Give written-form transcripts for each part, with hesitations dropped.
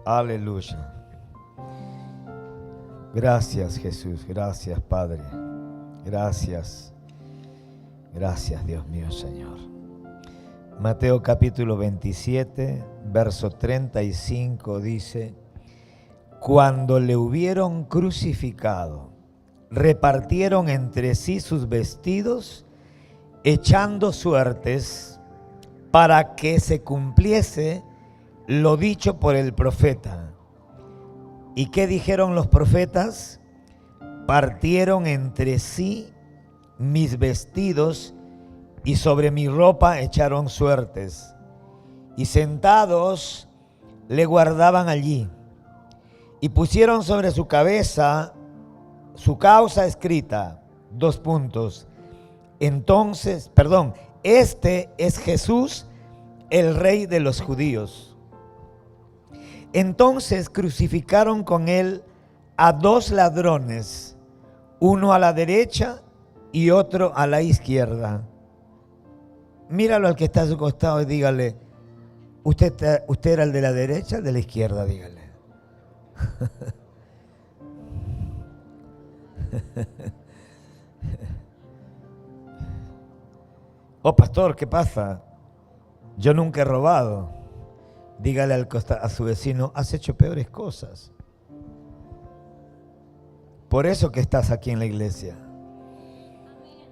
Aleluya. Gracias, Jesús. Gracias, Padre. Gracias. Gracias, Dios mío, Señor. Mateo capítulo 27, verso 35 dice: cuando le hubieron crucificado, repartieron entre sí sus vestidos, echando suertes, para que se cumpliese lo dicho por el profeta. ¿Y qué dijeron los profetas? Partieron entre sí mis vestidos y sobre mi ropa echaron suertes. Y sentados le guardaban allí. Y pusieron sobre su cabeza su causa escrita. Este es Jesús, el Rey de los judíos. Entonces crucificaron con él a dos ladrones, uno a la derecha y otro a la izquierda. Míralo al que está a su costado y dígale: ¿Usted era el de la derecha o de la izquierda? Dígale. Oh, pastor, ¿qué pasa? Yo nunca he robado. Dígale a su vecino: has hecho peores cosas. Por eso que estás aquí en la iglesia.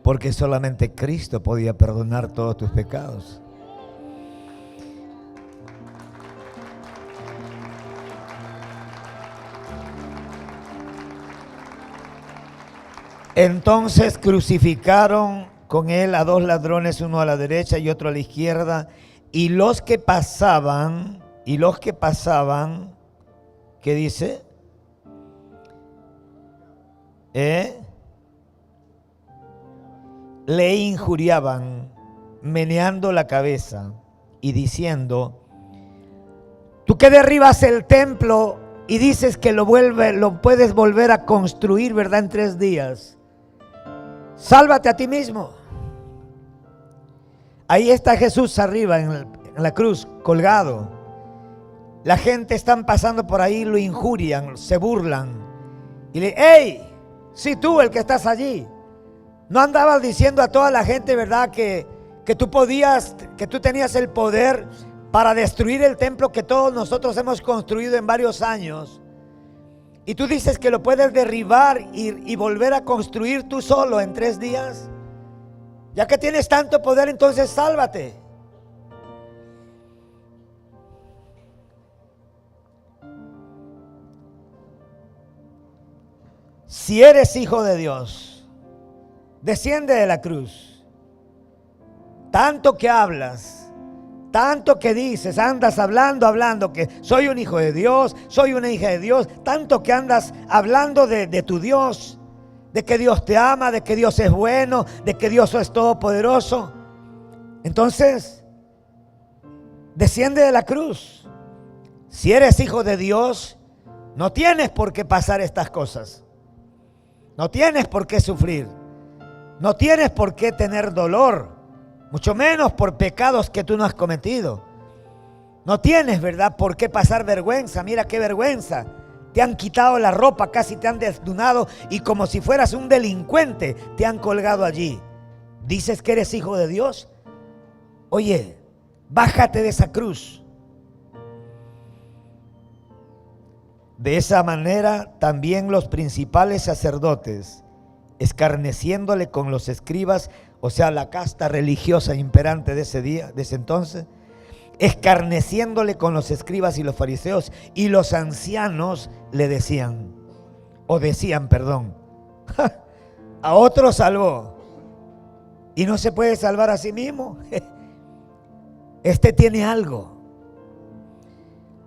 Porque solamente Cristo podía perdonar todos tus pecados. Entonces crucificaron con él a dos ladrones, uno a la derecha y otro a la izquierda. Y los que pasaban, ¿qué dice? Le injuriaban, meneando la cabeza y diciendo: tú que derribas el templo y dices que lo puedes volver a construir, ¿verdad? En 3 días. Sálvate a ti mismo. Ahí está Jesús arriba en la cruz, colgado. La gente están pasando por ahí, lo injurian, se burlan. Y le dicen: ¡hey! Si tú, el que estás allí, no andabas diciendo a toda la gente, ¿verdad? Que tú tenías el poder para destruir el templo que todos nosotros hemos construido en varios años. Y tú dices que lo puedes derribar y volver a construir tú solo en 3 días. Ya que tienes tanto poder, entonces sálvate. Si eres hijo de Dios, desciende de la cruz. Tanto que hablas, tanto que dices, andas hablando que soy un hijo de Dios, soy una hija de Dios. Tanto que andas hablando de tu Dios, de que Dios te ama, de que Dios es bueno, de que Dios es todopoderoso. Entonces, desciende de la cruz. Si eres hijo de Dios, no tienes por qué pasar estas cosas. No tienes por qué sufrir. No tienes por qué tener dolor, mucho menos por pecados que tú no has cometido. No tienes, ¿verdad?, por qué pasar vergüenza. Mira qué vergüenza. Te han quitado la ropa, casi te han desnudado y como si fueras un delincuente te han colgado allí. ¿Dices que eres hijo de Dios? Oye, bájate de esa cruz. De esa manera también los principales sacerdotes, escarneciéndole con los escribas, o sea, la casta religiosa imperante de ese día, de ese entonces, escarneciéndole con los escribas y los fariseos, y los ancianos le decían, a otro salvó y no se puede salvar a sí mismo. Este tiene algo.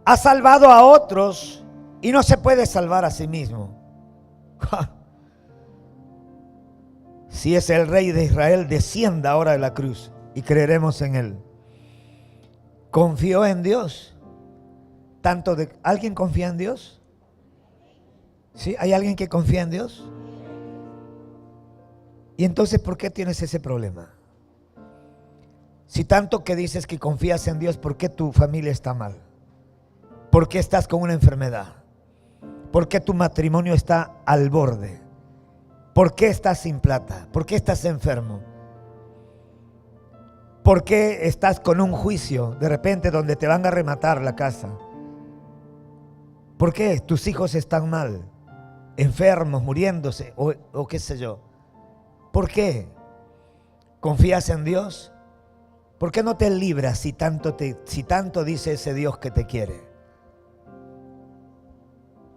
Ha salvado a otros y no se puede salvar a sí mismo. Si es el Rey de Israel, descienda ahora de la cruz y creeremos en él. Confió en Dios. ¿Alguien confía en Dios? ¿Sí? ¿Hay alguien que confía en Dios? Y entonces, ¿por qué tienes ese problema? Si tanto que dices que confías en Dios, ¿por qué tu familia está mal? ¿Por qué estás con una enfermedad? ¿Por qué tu matrimonio está al borde? ¿Por qué estás sin plata? ¿Por qué estás enfermo? ¿Por qué estás con un juicio de repente donde te van a rematar la casa? ¿Por qué tus hijos están mal, enfermos, muriéndose o qué sé yo? ¿Por qué? ¿Confías en Dios? ¿Por qué no te libras si tanto dice ese Dios que te quiere?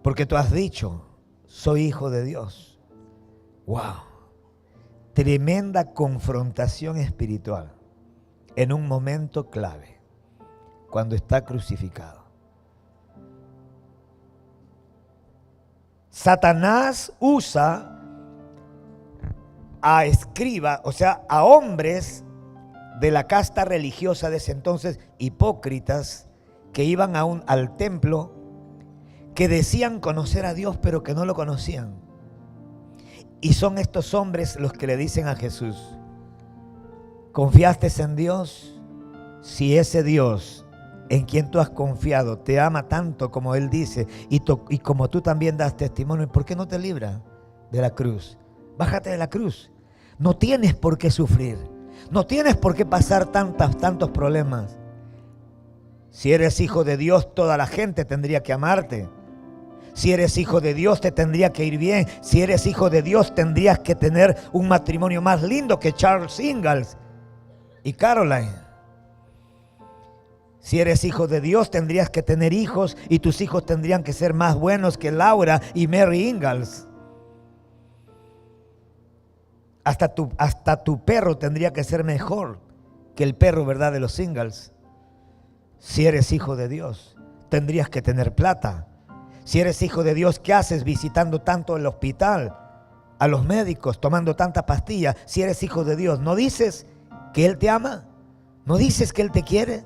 Porque tú has dicho, soy hijo de Dios. ¡Wow! Tremenda confrontación espiritual en un momento clave, cuando está crucificado. Satanás usa a escribas, o sea, a hombres de la casta religiosa de ese entonces, hipócritas, que iban al templo, que decían conocer a Dios, pero que no lo conocían. Y son estos hombres los que le dicen a Jesús, ¿confiaste en Dios? Si ese Dios en quien tú has confiado te ama tanto como Él dice, y como tú también das testimonio, ¿por qué no te libra de la cruz? Bájate de la cruz. No tienes por qué sufrir. No tienes por qué pasar tantos problemas. Si eres hijo de Dios, toda la gente tendría que amarte. Si eres hijo de Dios, te tendría que ir bien. Si eres hijo de Dios, tendrías que tener un matrimonio más lindo que Charles Ingalls y Caroline. Si eres hijo de Dios, tendrías que tener hijos y tus hijos tendrían que ser más buenos que Laura y Mary Ingalls. Hasta tu perro tendría que ser mejor que el perro, ¿verdad?, de los Ingalls. Si eres hijo de Dios, tendrías que tener plata. Si eres hijo de Dios, ¿qué haces visitando tanto el hospital, a los médicos, tomando tanta pastilla? Si eres hijo de Dios, ¿no dices que Él te ama? ¿No dices que Él te quiere?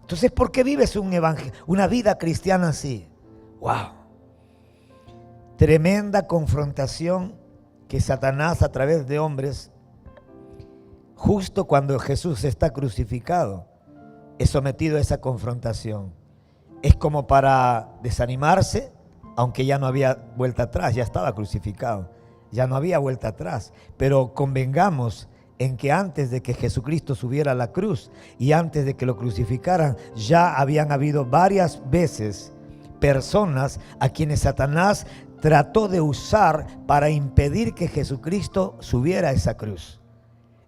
Entonces, ¿por qué vives una vida cristiana así? ¡Wow! Tremenda confrontación que Satanás, a través de hombres, justo cuando Jesús está crucificado, es sometido a esa confrontación. Es como para desanimarse, aunque ya no había vuelta atrás, ya estaba crucificado, ya no había vuelta atrás. Pero convengamos en que antes de que Jesucristo subiera a la cruz y antes de que lo crucificaran, ya habían habido varias veces personas a quienes Satanás trató de usar para impedir que Jesucristo subiera a esa cruz.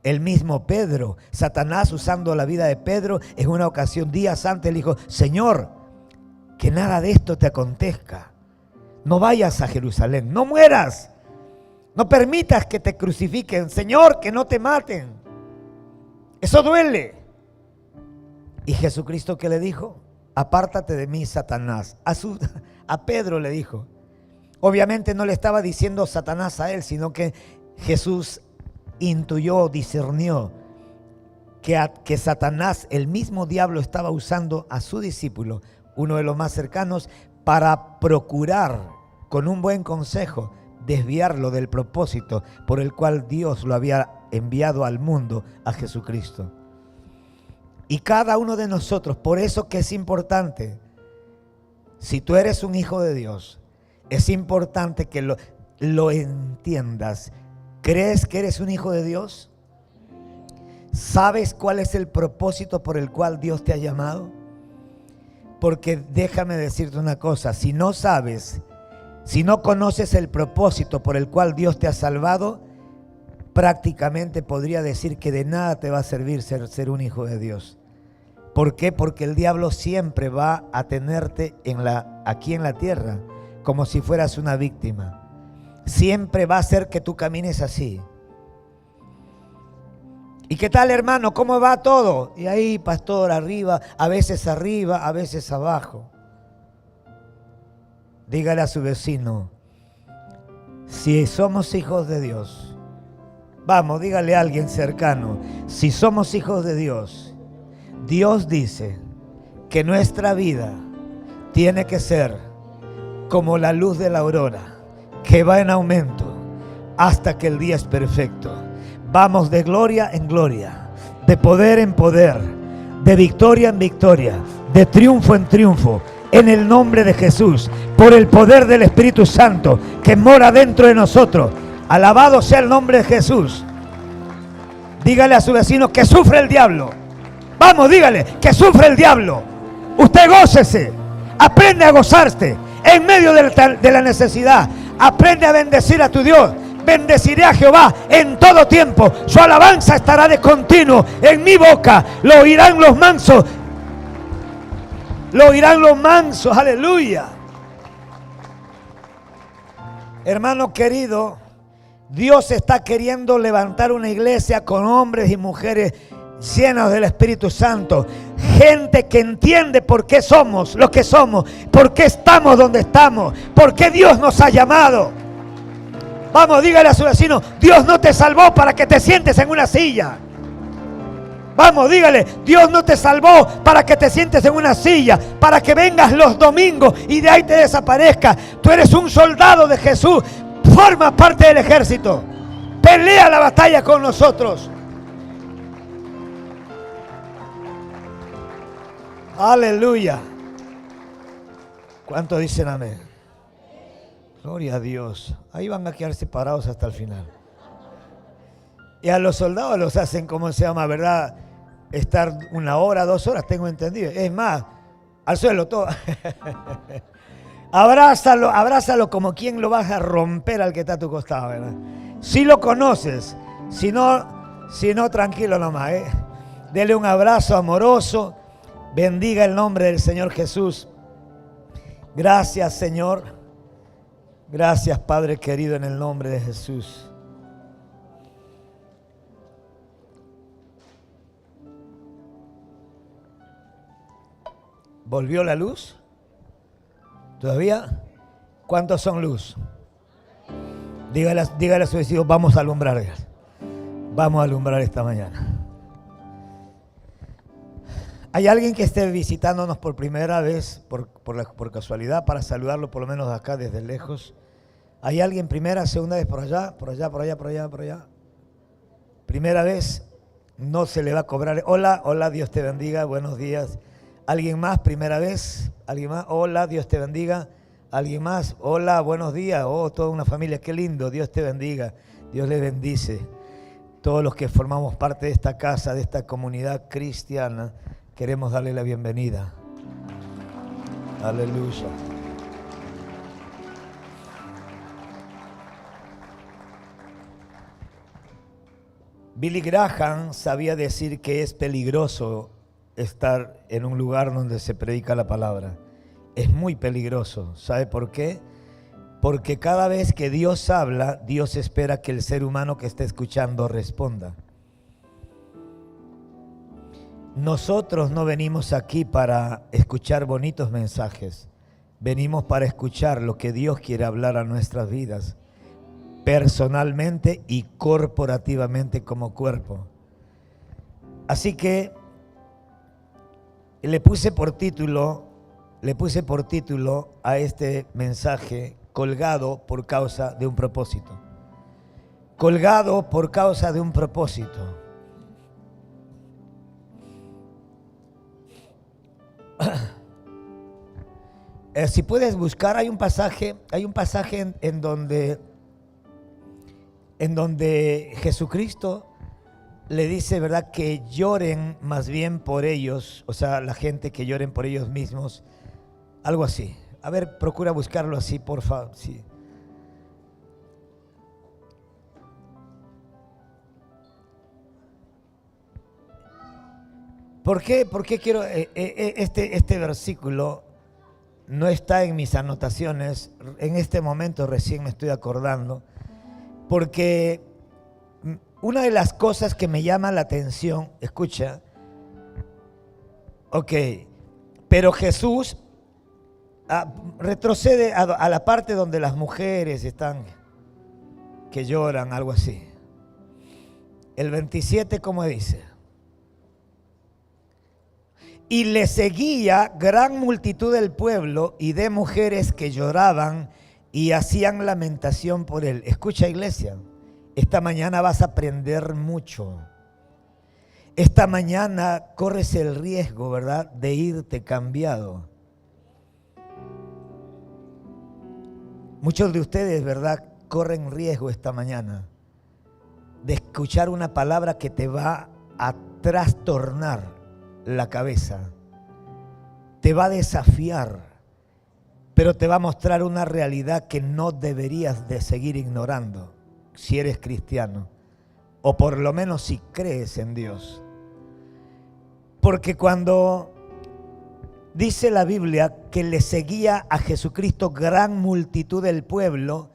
El mismo Pedro, Satanás usando la vida de Pedro, en una ocasión días antes le dijo, Señor, que nada de esto te acontezca. No vayas a Jerusalén, no mueras. No permitas que te crucifiquen. Señor, que no te maten. Eso duele. Y Jesucristo, ¿qué le dijo? Apártate de mí, Satanás. A Pedro le dijo. Obviamente no le estaba diciendo Satanás a él, sino que Jesús intuyó, discernió que Satanás, el mismo diablo, estaba usando a su discípulo, uno de los más cercanos, para procurar, con un buen consejo, desviarlo del propósito por el cual Dios lo había enviado al mundo, a Jesucristo. Y cada uno de nosotros, por eso que es importante, si tú eres un hijo de Dios, es importante que lo entiendas. ¿Crees que eres un hijo de Dios? ¿Sabes cuál es el propósito por el cual Dios te ha llamado? Porque déjame decirte una cosa, si no sabes, si no conoces el propósito por el cual Dios te ha salvado, prácticamente podría decir que de nada te va a servir ser un hijo de Dios. ¿Por qué? Porque el diablo siempre va a tenerte aquí en la tierra como si fueras una víctima. Siempre va a hacer que tú camines así. ¿Y qué tal, hermano? ¿Cómo va todo? Y ahí, pastor, arriba, a veces abajo. Dígale a su vecino, si somos hijos de Dios, vamos, dígale a alguien cercano, si somos hijos de Dios, Dios dice que nuestra vida tiene que ser como la luz de la aurora, que va en aumento hasta que el día es perfecto. Vamos de gloria en gloria, de poder en poder, de victoria en victoria, de triunfo en triunfo, en el nombre de Jesús, por el poder del Espíritu Santo que mora dentro de nosotros. Alabado sea el nombre de Jesús. Dígale a su vecino que sufre el diablo. Vamos, dígale que sufre el diablo. Usted gócese, aprende a gozarte en medio de la necesidad. Aprende a bendecir a tu Dios. Bendeciré a Jehová en todo tiempo. Su alabanza estará de continuo en mi boca. Lo oirán los mansos. Lo oirán los mansos. Aleluya. Hermano querido, Dios está queriendo levantar una iglesia con hombres y mujeres llenos del Espíritu Santo. Gente que entiende por qué somos lo que somos, por qué estamos donde estamos, por qué Dios nos ha llamado. Vamos, dígale a su vecino, Dios no te salvó para que te sientes en una silla. Vamos, dígale, Dios no te salvó para que te sientes en una silla, para que vengas los domingos y de ahí te desaparezcas. Tú eres un soldado de Jesús, formas parte del ejército. Pelea la batalla con nosotros. Aleluya. ¿Cuántos dicen amén? Gloria a Dios. Ahí van a quedarse parados hasta el final. Y a los soldados los hacen, ¿cómo se llama, verdad? Estar 1 hora, 2 horas, tengo entendido. Es más, al suelo todo. Abrázalo como quien lo vas a romper al que está a tu costado, ¿verdad? Si lo conoces, si no, tranquilo nomás, ¿eh? Dele un abrazo amoroso. Bendiga el nombre del Señor Jesús. Gracias, Señor. Gracias, Padre querido, en el nombre de Jesús. ¿Volvió la luz? ¿Todavía? ¿Cuántos son luz? Dígale a su vecino, vamos a alumbrar. Vamos a alumbrar esta mañana. ¿Hay alguien que esté visitándonos por primera vez, por casualidad, para saludarlo por lo menos acá desde lejos? ¿Hay alguien primera, segunda vez por allá? Primera vez, no se le va a cobrar. Hola, Dios te bendiga, buenos días. ¿Alguien más? Primera vez. ¿Alguien más? Hola, Dios te bendiga. ¿Alguien más? Hola, buenos días. Oh, toda una familia, qué lindo, Dios te bendiga. Dios le bendice. Todos los que formamos parte de esta casa, de esta comunidad cristiana, queremos darle la bienvenida. Aleluya. Billy Graham sabía decir que es peligroso estar en un lugar donde se predica la palabra. Es muy peligroso. ¿Sabe por qué? Porque cada vez que Dios habla, Dios espera que el ser humano que esté escuchando responda. Nosotros no venimos aquí para escuchar bonitos mensajes. Venimos para escuchar lo que Dios quiere hablar a nuestras vidas, personalmente y corporativamente como cuerpo. Así que le puse por título a este mensaje, colgado por causa de un propósito. Colgado por causa de un propósito. Si puedes buscar, hay un pasaje en donde Jesucristo le dice, ¿verdad?, que lloren más bien por ellos, o sea, la gente que lloren por ellos mismos, algo así. A ver, procura buscarlo así, por favor. Sí. ¿Por qué quiero este versículo? No está en mis anotaciones, en este momento recién me estoy acordando, porque una de las cosas que me llama la atención, escucha, pero Jesús retrocede a la parte donde las mujeres están, que lloran, algo así. El 27, ¿cómo dice? Y le seguía gran multitud del pueblo y de mujeres que lloraban y hacían lamentación por él. Escucha, iglesia, esta mañana vas a aprender mucho. Esta mañana corres el riesgo, ¿verdad?, de irte cambiado. Muchos de ustedes, ¿verdad?, corren riesgo esta mañana de escuchar una palabra que te va a trastornar la cabeza, te va a desafiar, pero te va a mostrar una realidad que no deberías de seguir ignorando si eres cristiano, o por lo menos si crees en Dios. Porque cuando dice la Biblia que le seguía a Jesucristo gran multitud del pueblo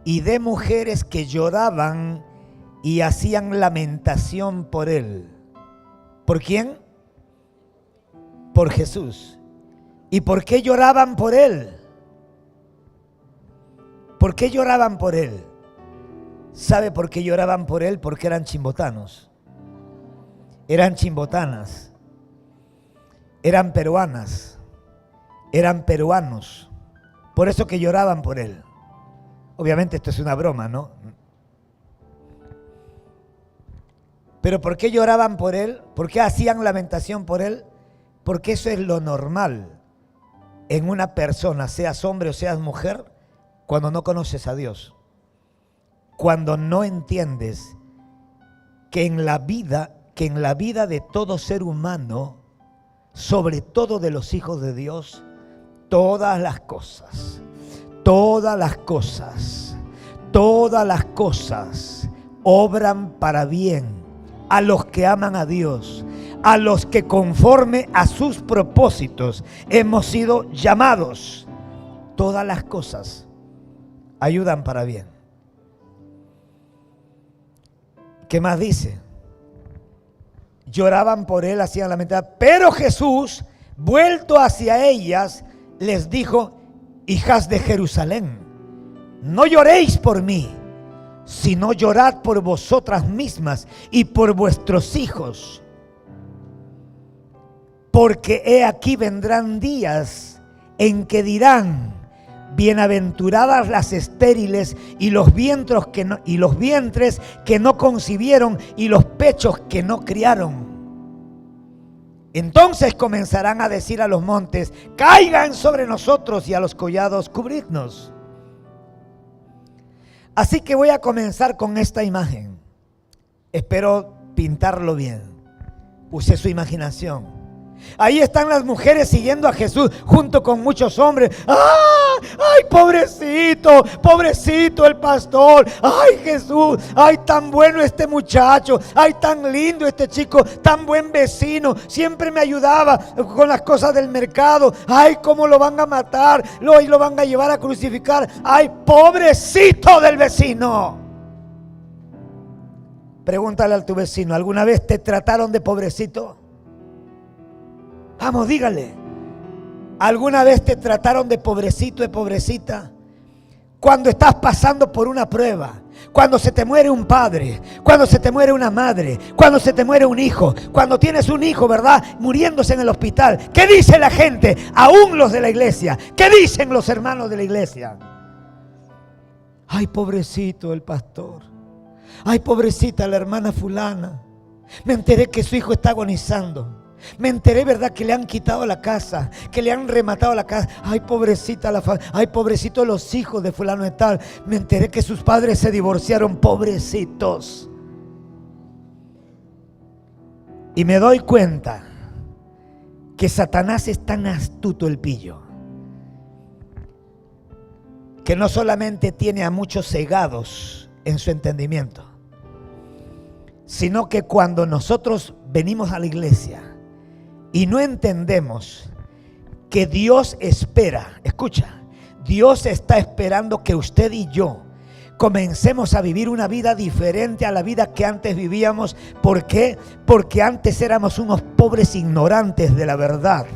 y de mujeres que lloraban y hacían lamentación por él. ¿Por quién? Por Jesús. ¿Y por qué lloraban por él? ¿Por qué lloraban por él? ¿Sabe por qué lloraban por él? Porque eran chimbotanos, eran chimbotanas, eran peruanas, eran peruanos. Por eso que lloraban por él. Obviamente esto es una broma, ¿no? Pero ¿por qué lloraban por él? ¿Por qué hacían lamentación por él? Porque eso es lo normal en una persona, seas hombre o seas mujer, cuando no conoces a Dios. Cuando no entiendes que en la vida de todo ser humano, sobre todo de los hijos de Dios, todas las cosas obran para bien a los que aman a Dios, a los que conforme a sus propósitos hemos sido llamados. Todas las cosas ayudan para bien. ¿Qué más dice? Lloraban por él, hacían lamentar. Pero Jesús, vuelto hacia ellas, les dijo: hijas de Jerusalén, no lloréis por mí, sino llorad por vosotras mismas y por vuestros hijos. Porque he aquí vendrán días en que dirán: bienaventuradas las estériles y los vientres que no concibieron y los pechos que no criaron. Entonces comenzarán a decir a los montes: caigan sobre nosotros, y a los collados: cubridnos. Así que voy a comenzar con esta imagen. Espero pintarlo bien. Use su imaginación. Ahí están las mujeres siguiendo a Jesús junto con muchos hombres. ¡Ah! ¡Ay, pobrecito! ¡Pobrecito el pastor! ¡Ay, Jesús! ¡Ay, tan bueno este muchacho! ¡Ay, tan lindo este chico! ¡Tan buen vecino! Siempre me ayudaba con las cosas del mercado. ¡Ay, cómo lo van a matar! Y lo van a llevar a crucificar. ¡Ay, pobrecito del vecino! Pregúntale a tu vecino: ¿alguna vez te trataron de pobrecito? Vamos, dígale. ¿Alguna vez te trataron de pobrecito, de pobrecita? Cuando estás pasando por una prueba, cuando se te muere un padre, cuando se te muere una madre, cuando se te muere un hijo, cuando tienes un hijo, ¿verdad?, muriéndose en el hospital. ¿Qué dice la gente? Aún los de la iglesia. ¿Qué dicen los hermanos de la iglesia? Ay, pobrecito el pastor. Ay, pobrecita la hermana fulana. Me enteré que su hijo está agonizando. Me enteré, ¿verdad?, que le han quitado la casa, que le han rematado la casa. Ay, pobrecita la familia. Ay, pobrecito los hijos de fulano de tal. Me enteré que sus padres se divorciaron. Pobrecitos. Y me doy cuenta que Satanás es tan astuto, el pillo, que no solamente tiene a muchos cegados en su entendimiento, sino que cuando nosotros venimos a la iglesia y no entendemos que Dios espera, escucha, Dios está esperando que usted y yo comencemos a vivir una vida diferente a la vida que antes vivíamos. ¿Por qué? Porque antes éramos unos pobres ignorantes de la verdad.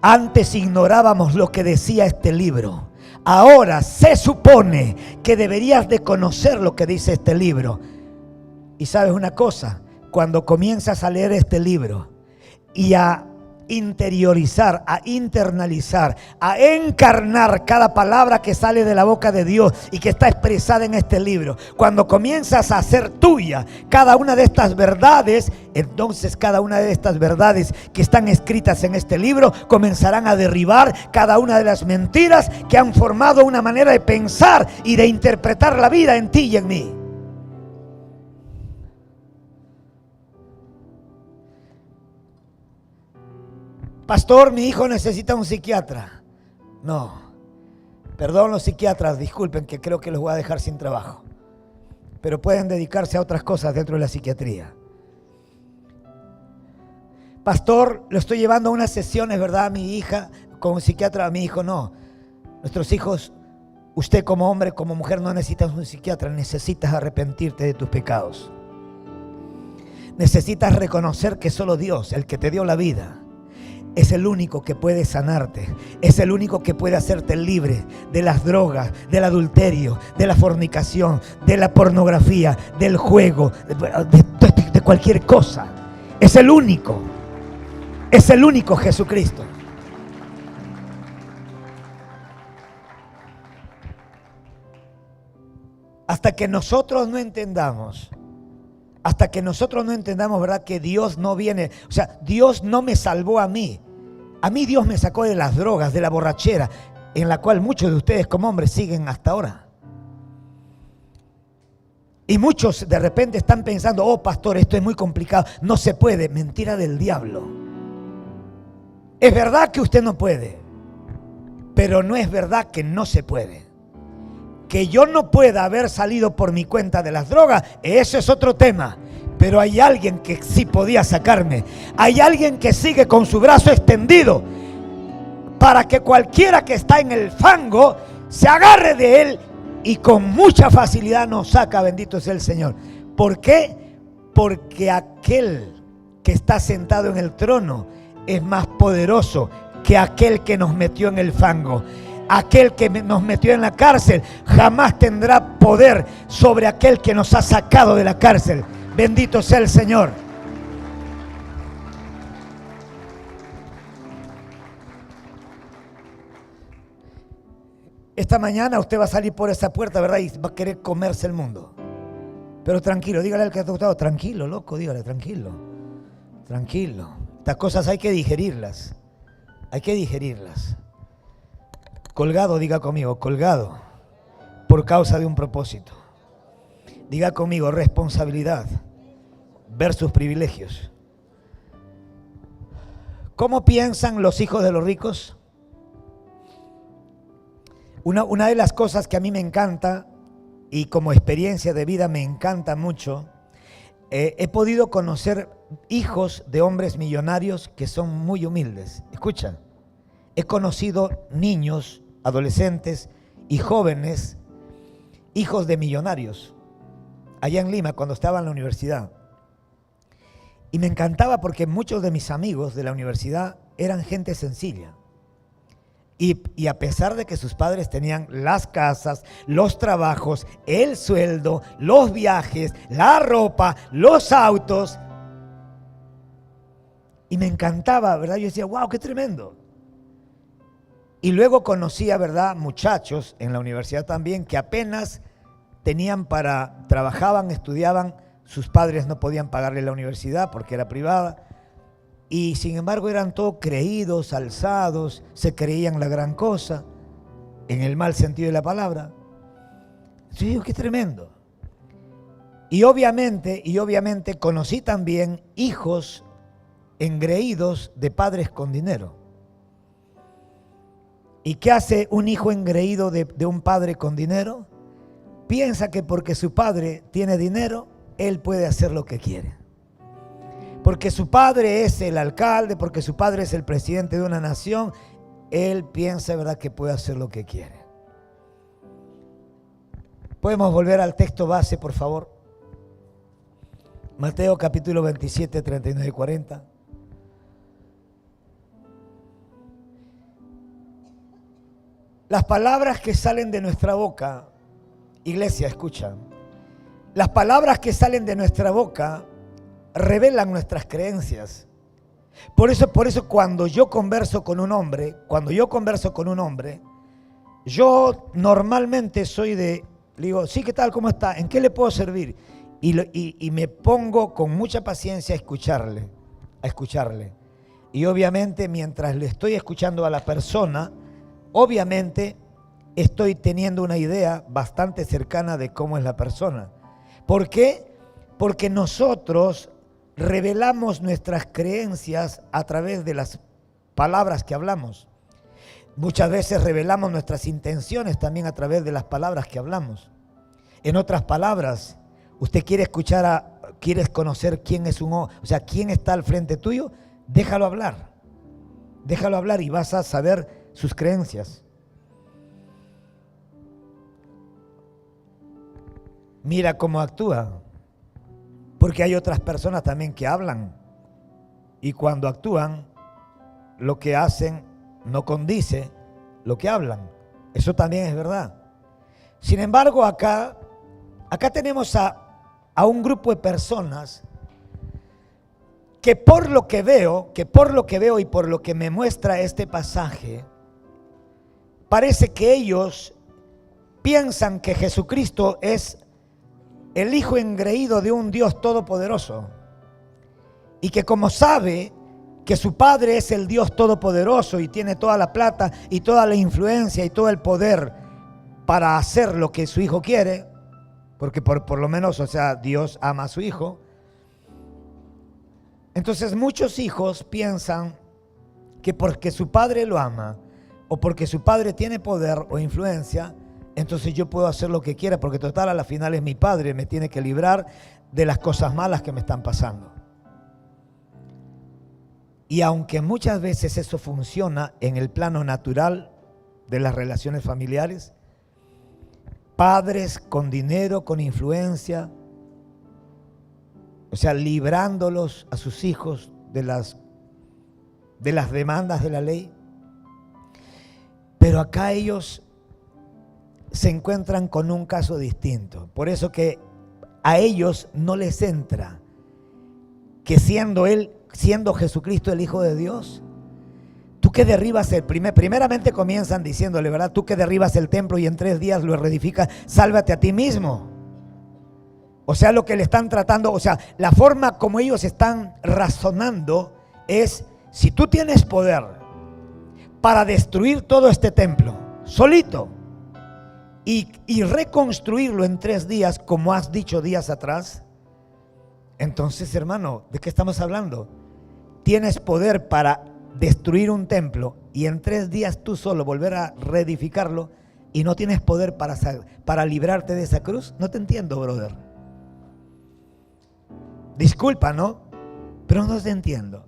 Antes ignorábamos lo que decía este libro. Ahora se supone que deberías de conocer lo que dice este libro. Y sabes una cosa, cuando comienzas a leer este libro y a interiorizar, a internalizar, a encarnar cada palabra que sale de la boca de Dios y que está expresada en este libro, cuando comienzas a hacer tuya cada una de estas verdades, entonces cada una de estas verdades que están escritas en este libro comenzarán a derribar cada una de las mentiras que han formado una manera de pensar y de interpretar la vida en ti y en mí. Pastor, mi hijo necesita un psiquiatra. No, perdón los psiquiatras, disculpen que creo que los voy a dejar sin trabajo, pero pueden dedicarse a otras cosas dentro de la psiquiatría. Pastor, lo estoy llevando a unas sesiones, ¿verdad? A mi hija con un psiquiatra, a mi hijo no. Nuestros hijos, usted como hombre, como mujer no necesitas un psiquiatra, necesitas arrepentirte de tus pecados. Necesitas reconocer que solo Dios, el que te dio la vida, es el único que puede sanarte, es el único que puede hacerte libre de las drogas, del adulterio, de la fornicación, de la pornografía, del juego, de cualquier cosa. Es el único Jesucristo. Hasta que nosotros no entendamos, ¿verdad? Que Dios no viene, o sea, Dios no me salvó a mí. A mí Dios me sacó de las drogas, de la borrachera, en la cual muchos de ustedes como hombres siguen hasta ahora. Y muchos de repente están pensando, oh pastor, esto es muy complicado, no se puede. Mentira del diablo. Es verdad que usted no puede, pero no es verdad que no se puede. Que yo no pueda haber salido por mi cuenta de las drogas, eso es otro tema. Pero hay alguien que sí podía sacarme. Hay alguien que sigue con su brazo extendido para que cualquiera que está en el fango se agarre de él y con mucha facilidad nos saca. Bendito sea el Señor. ¿Por qué? Porque aquel que está sentado en el trono es más poderoso que aquel que nos metió en el fango. Aquel que nos metió en la cárcel jamás tendrá poder sobre aquel que nos ha sacado de la cárcel. Bendito sea el Señor. Esta mañana usted va a salir por esa puerta, ¿verdad? Y va a querer comerse el mundo. Pero tranquilo, dígale al que te ha gustado, tranquilo, loco, dígale, tranquilo. Tranquilo. Estas cosas hay que digerirlas. Hay que digerirlas. Colgado, diga conmigo, colgado por causa de un propósito. Diga conmigo, responsabilidad versus privilegios. ¿Cómo piensan los hijos de los ricos? Una de las cosas que a mí me encanta y como experiencia de vida me encanta mucho, he podido conocer hijos de hombres millonarios que son muy humildes. Escucha, he conocido niños, adolescentes y jóvenes, hijos de millonarios, allá en Lima cuando estaba en la universidad. Y me encantaba porque muchos de mis amigos de la universidad eran gente sencilla. Y a pesar de que sus padres tenían las casas, los trabajos, el sueldo, los viajes, la ropa, los autos. Y me encantaba, ¿verdad? Yo decía, wow, qué tremendo. Y luego conocía, ¿verdad?, muchachos en la universidad también que apenas tenían trabajaban, estudiaban, sus padres no podían pagarle la universidad porque era privada. Y sin embargo eran todos creídos, alzados, se creían la gran cosa, en el mal sentido de la palabra. Yo digo, qué tremendo. Y obviamente conocí también hijos engreídos de padres con dinero. ¿Y qué hace un hijo engreído de un padre con dinero? Piensa que porque su padre tiene dinero, él puede hacer lo que quiere. Porque su padre es el alcalde, porque su padre es el presidente de una nación, él piensa, ¿verdad?, que puede hacer lo que quiere. ¿Podemos volver al texto base, por favor? Mateo capítulo 27, 39 y 40. Las palabras que salen de nuestra boca, iglesia, escucha, las palabras que salen de nuestra boca revelan nuestras creencias. Por eso cuando yo converso con un hombre, yo normalmente le digo, sí, ¿qué tal? ¿Cómo está? ¿En qué le puedo servir? Y me pongo con mucha paciencia a escucharle. Y obviamente mientras le estoy escuchando a la persona, obviamente estoy teniendo una idea bastante cercana de cómo es la persona. ¿Por qué? Porque nosotros revelamos nuestras creencias a través de las palabras que hablamos. Muchas veces revelamos nuestras intenciones también a través de las palabras que hablamos. En otras palabras, usted quieres conocer quién es quién está al frente tuyo, déjalo hablar y vas a saber sus creencias. Mira cómo actúa, porque hay otras personas también que hablan y cuando actúan, lo que hacen no condice lo que hablan. Eso también es verdad. Sin embargo, acá tenemos a un grupo de personas que por lo que veo y por lo que me muestra este pasaje, parece que ellos piensan que Jesucristo es el Hijo engreído de un Dios todopoderoso y que como sabe que su Padre es el Dios todopoderoso y tiene toda la plata y toda la influencia y todo el poder para hacer lo que su Hijo quiere, porque por lo menos, Dios ama a su Hijo. Entonces muchos hijos piensan que porque su padre lo ama o porque su padre tiene poder o influencia, entonces yo puedo hacer lo que quiera porque total a la final es mi padre, me tiene que librar de las cosas malas que me están pasando. Y aunque muchas veces eso funciona en el plano natural de las relaciones familiares, padres con dinero, con influencia, librándolos a sus hijos de las demandas de la ley. Pero acá ellos se encuentran con un caso distinto. Por eso que a ellos no les entra que siendo Jesucristo el Hijo de Dios, tú que derribas primeramente comienzan diciéndole, ¿verdad? Tú que derribas el templo y en 3 días lo reedificas, sálvate a ti mismo. Lo que le están tratando, la forma como ellos están razonando es, si tú tienes poder para destruir todo este templo, solito, y reconstruirlo en 3 días, como has dicho días atrás, entonces, hermano, ¿de qué estamos hablando? Tienes poder para destruir un templo y en 3 días tú solo volver a reedificarlo y no tienes poder para librarte de esa cruz. No te entiendo, brother. Disculpa, ¿no? Pero no te entiendo.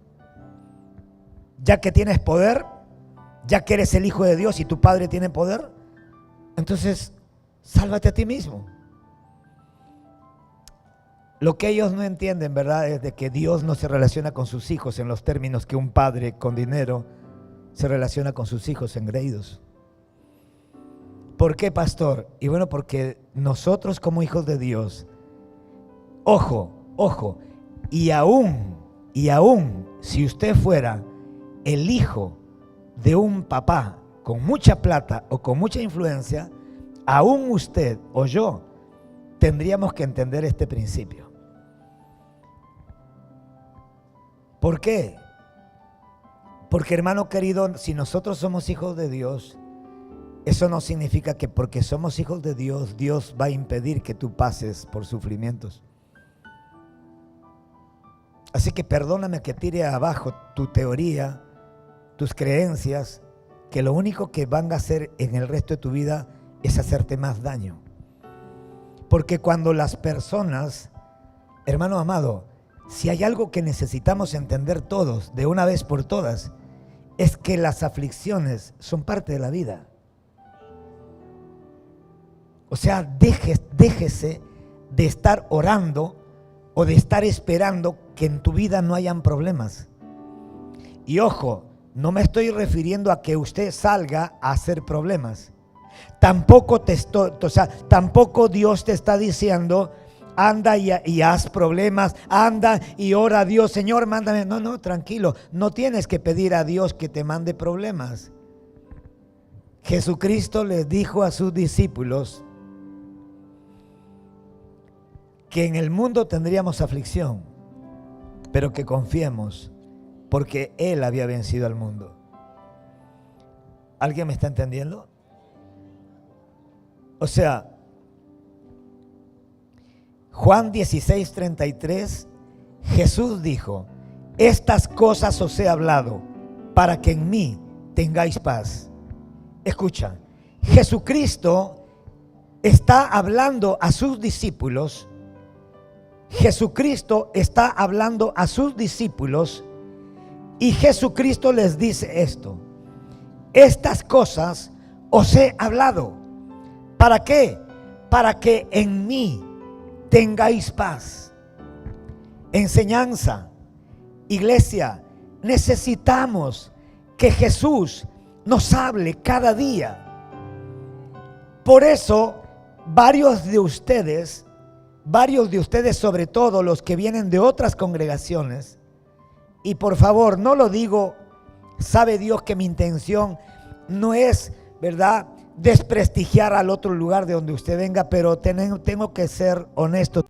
Ya que tienes poder, ya que eres el Hijo de Dios y tu Padre tiene poder, entonces sálvate a ti mismo. Lo que ellos no entienden, ¿verdad?, es de que Dios no se relaciona con sus hijos en los términos que un padre con dinero se relaciona con sus hijos engreídos. ¿Por qué, pastor? Y bueno, porque nosotros como hijos de Dios, ojo, y aún si usted fuera el hijo de un papá con mucha plata o con mucha influencia, aún usted o yo tendríamos que entender este principio. ¿Por qué? Porque, hermano querido, si nosotros somos hijos de Dios, eso no significa que porque somos hijos de Dios, Dios va a impedir que tú pases por sufrimientos. Así que perdóname que tire abajo tu teoría, tus creencias, que lo único que van a hacer en el resto de tu vida es hacerte más daño. Porque cuando las personas, hermano amado, si hay algo que necesitamos entender todos de una vez por todas, es que las aflicciones son parte de la vida. O sea, déjese de estar orando o de estar esperando que en tu vida no hayan problemas. Y ojo, no me estoy refiriendo a que usted salga a hacer problemas. Tampoco Dios te está diciendo anda y haz problemas, anda y ora a Dios, Señor, mándame. No, no, tranquilo, no tienes que pedir a Dios que te mande problemas. Jesucristo les dijo a sus discípulos que en el mundo tendríamos aflicción, pero que confiemos porque Él había vencido al mundo. ¿Alguien me está entendiendo? O sea, Juan 16:33, Jesús dijo: estas cosas os he hablado para que en mí tengáis paz. Escucha, Jesucristo está hablando a sus discípulos. Jesucristo está hablando a sus discípulos y Jesucristo les dice esto: estas cosas os he hablado. ¿Para qué? Para que en mí tengáis paz. Enseñanza, iglesia, necesitamos que Jesús nos hable cada día. Por eso, varios de ustedes, sobre todo los que vienen de otras congregaciones, y por favor, no lo digo, sabe Dios que mi intención no es, ¿verdad?, desprestigiar al otro lugar de donde usted venga, pero tengo que ser honesto.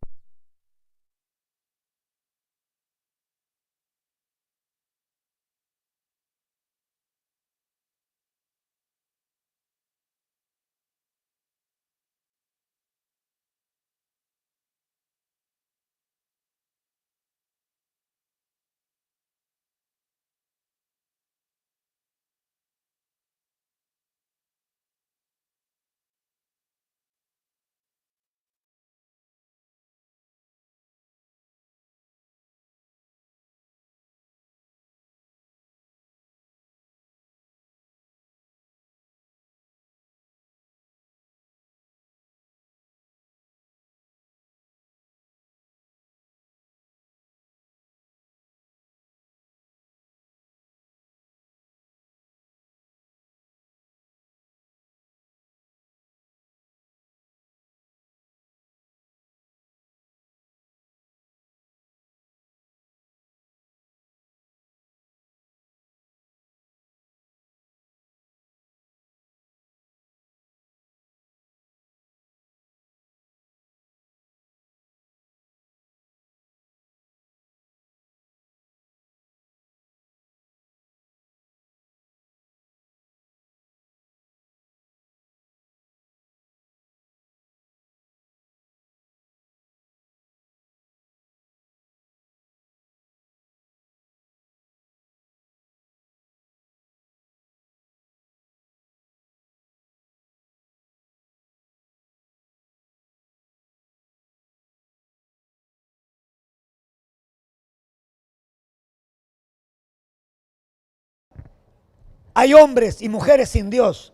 Hay hombres y mujeres sin Dios.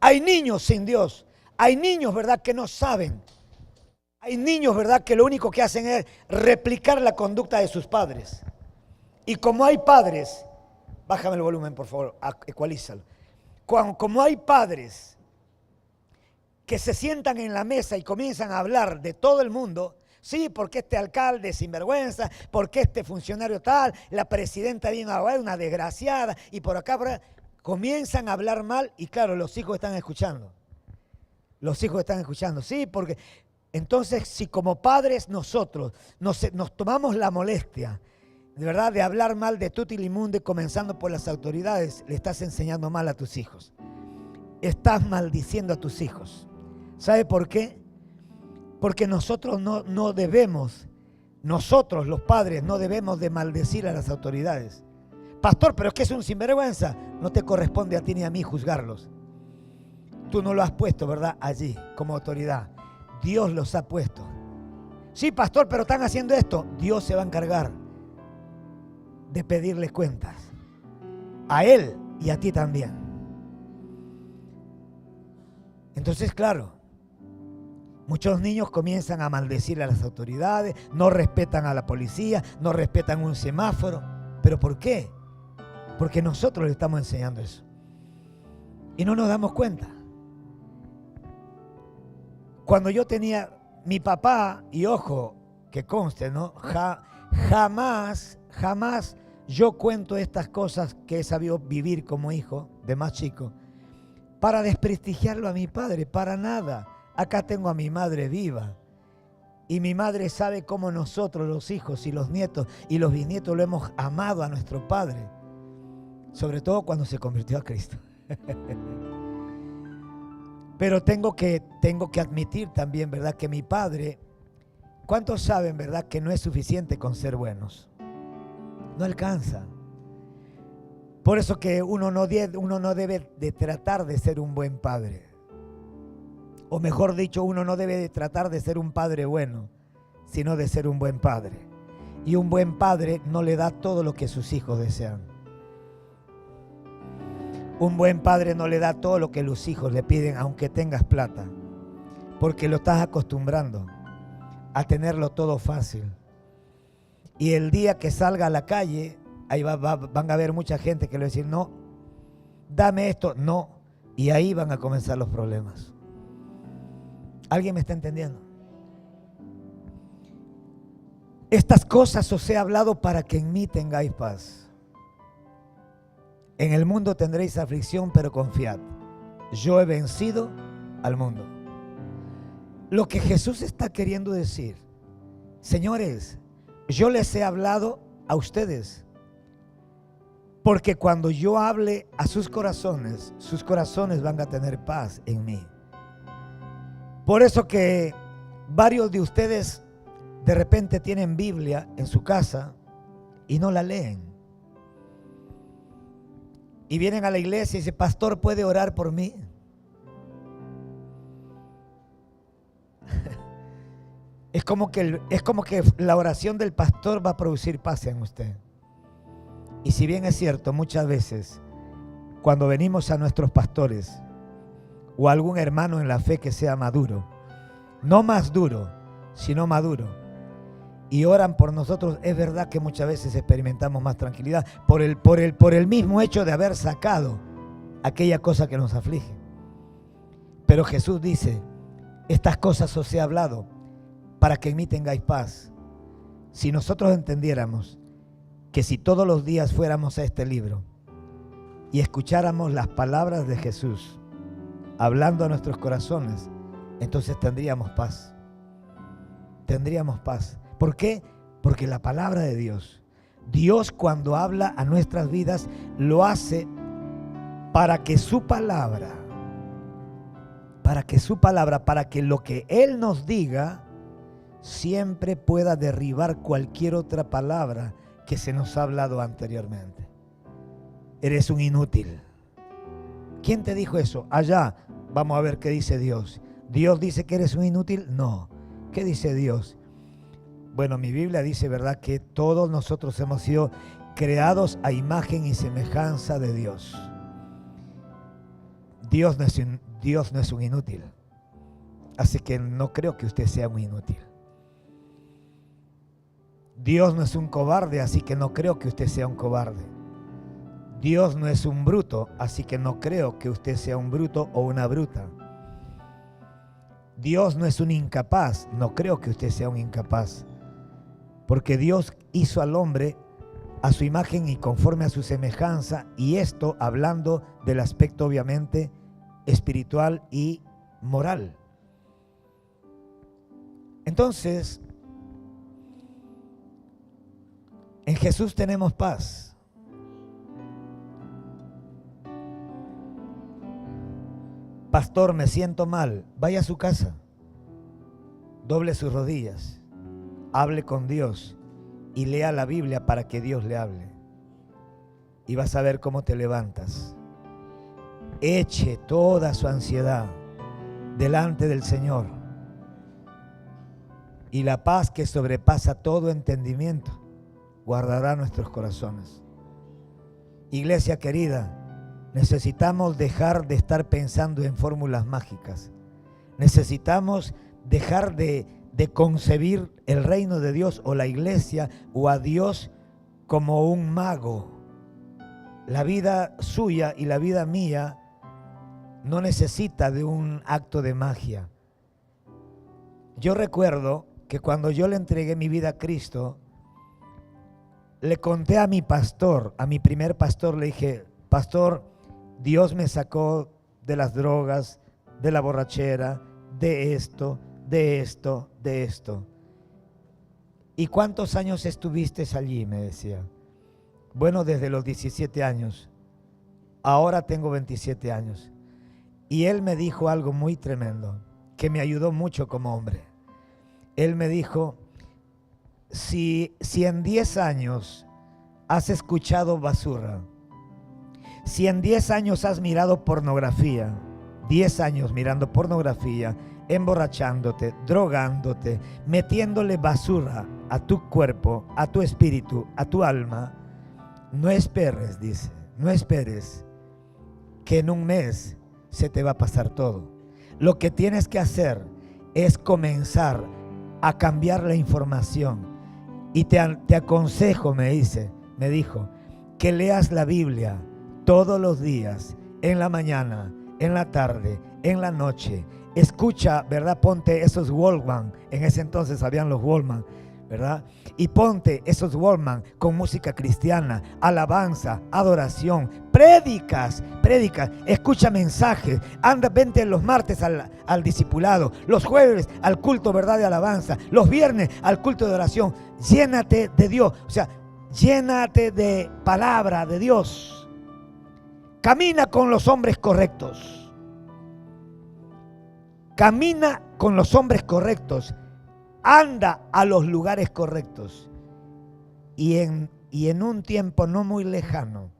Hay niños sin Dios. Hay niños, ¿verdad?, que no saben. Hay niños, ¿verdad?, que lo único que hacen es replicar la conducta de sus padres. Y como hay padres, bájame el volumen, por favor, ecualízalo. Como hay padres que se sientan en la mesa y comienzan a hablar de todo el mundo, sí, porque este alcalde es sinvergüenza, porque este funcionario tal, la presidenta viene a una desgraciada, y por acá, comienzan a hablar mal, y claro, los hijos están escuchando. Los hijos están escuchando, sí, porque entonces si como padres nosotros nos tomamos la molestia, de verdad, de hablar mal de tutti li mundi, comenzando por las autoridades, le estás enseñando mal a tus hijos. Estás maldiciendo a tus hijos. ¿Sabe por qué? Porque nosotros no debemos, nosotros los padres no debemos de maldecir a las autoridades. Pastor, pero es que es un sinvergüenza. No te corresponde a ti ni a mí juzgarlos. Tú no lo has puesto, ¿verdad?, allí como autoridad. Dios los ha puesto. Sí, pastor, pero están haciendo esto. Dios se va a encargar de pedirles cuentas. A Él y a ti también. Entonces, claro, muchos niños comienzan a maldecir a las autoridades, no respetan a la policía, no respetan un semáforo. ¿Pero por qué? Porque nosotros le estamos enseñando eso. Y no nos damos cuenta. Cuando yo tenía mi papá, y ojo, que conste, ¿no? Jamás yo cuento estas cosas que he sabido vivir como hijo de más chico para desprestigiarlo a mi padre, para nada. Acá tengo a mi madre viva. Y mi madre sabe cómo nosotros, los hijos y los nietos y los bisnietos, lo hemos amado a nuestro padre. Sobre todo cuando se convirtió a Cristo. Pero tengo que admitir también, ¿verdad? Que mi padre, ¿cuántos saben, verdad? Que no es suficiente con ser buenos. No alcanza. Por eso que uno no debe de tratar de ser un buen padre. O mejor dicho, uno no debe de tratar de ser un padre bueno, sino de ser un buen padre. Y un buen padre no le da todo lo que sus hijos desean. Un buen padre no le da todo lo que los hijos le piden, aunque tengas plata. Porque lo estás acostumbrando a tenerlo todo fácil. Y el día que salga a la calle, ahí van a haber mucha gente que le va a decir, no, dame esto, no. Y ahí van a comenzar los problemas. ¿Alguien me está entendiendo? Estas cosas os he hablado para que en mí tengáis paz. En el mundo tendréis aflicción, pero confiad. Yo he vencido al mundo. Lo que Jesús está queriendo decir, señores, yo les he hablado a ustedes, porque cuando yo hable a sus corazones van a tener paz en mí. Por eso que varios de ustedes de repente tienen Biblia en su casa y no la leen. Y vienen a la iglesia y dicen, pastor, ¿puede orar por mí? Es como que la oración del pastor va a producir paz en usted. Y si bien es cierto, muchas veces cuando venimos a nuestros pastores o a algún hermano en la fe que sea maduro, no más duro, sino maduro, y oran por nosotros, es verdad que muchas veces experimentamos más tranquilidad por el mismo hecho de haber sacado aquella cosa que nos aflige. Pero Jesús dice, estas cosas os he hablado para que en mí tengáis paz. Si nosotros entendiéramos que si todos los días fuéramos a este libro y escucháramos las palabras de Jesús hablando a nuestros corazones, entonces tendríamos paz. Tendríamos paz. ¿Por qué? Porque la palabra de Dios, Dios cuando habla a nuestras vidas, lo hace para que su palabra, para que lo que Él nos diga siempre pueda derribar cualquier otra palabra que se nos ha hablado anteriormente. Eres un inútil. ¿Quién te dijo eso? Allá, vamos a ver qué dice Dios. ¿Dios dice que eres un inútil? No. ¿Qué dice Dios? Bueno, mi Biblia dice, ¿verdad?, que todos nosotros hemos sido creados a imagen y semejanza de Dios. Dios no es un inútil. Así que no creo que usted sea un inútil. Dios no es un cobarde, así que no creo que usted sea un cobarde. Dios no es un bruto, así que no creo que usted sea un bruto o una bruta. Dios no es un incapaz, no creo que usted sea un incapaz. Porque Dios hizo al hombre a su imagen y conforme a su semejanza, y esto hablando del aspecto obviamente espiritual y moral. Entonces, en Jesús tenemos paz. Pastor, me siento mal. Vaya a su casa, doble sus rodillas, hable con Dios y lea la Biblia para que Dios le hable. Y vas a ver cómo te levantas. Eche toda su ansiedad delante del Señor. Y la paz que sobrepasa todo entendimiento guardará nuestros corazones. Iglesia querida, necesitamos dejar de estar pensando en fórmulas mágicas. Necesitamos dejar de concebir el reino de Dios o la iglesia o a Dios como un mago. La vida suya y la vida mía no necesita de un acto de magia. Yo recuerdo que cuando yo le entregué mi vida a Cristo, le conté a mi pastor, a mi primer pastor, le dije: pastor, Dios me sacó de las drogas, de la borrachera, de esto, de esto, de esto. ¿Y cuántos años estuviste allí?, me decía. Bueno, desde los 17 años. Ahora tengo 27 años. Y él me dijo algo muy tremendo, que me ayudó mucho como hombre. Él me dijo: si en 10 años has escuchado basura, si en 10 años has mirado pornografía, 10 años mirando pornografía, emborrachándote, drogándote, metiéndole basura a tu cuerpo, a tu espíritu, a tu alma, no esperes, dice, no esperes que en un mes se te va a pasar todo. Lo que tienes que hacer es comenzar a cambiar la información. Y te aconsejo, me dijo, que leas la Biblia todos los días, en la mañana, en la tarde, en la noche. Escucha, ¿verdad? Ponte esos Walkman. En ese entonces habían los Walkman, ¿verdad? Y ponte esos Walkman con música cristiana, alabanza, adoración, prédicas, escucha mensajes, vente los martes al discipulado, los jueves al culto, ¿verdad?, de alabanza, los viernes al culto de oración. Llénate de Dios, o sea, llénate de palabra de Dios. Camina con los hombres correctos. Camina con los hombres correctos. Anda a los lugares correctos. Y en un tiempo no muy lejano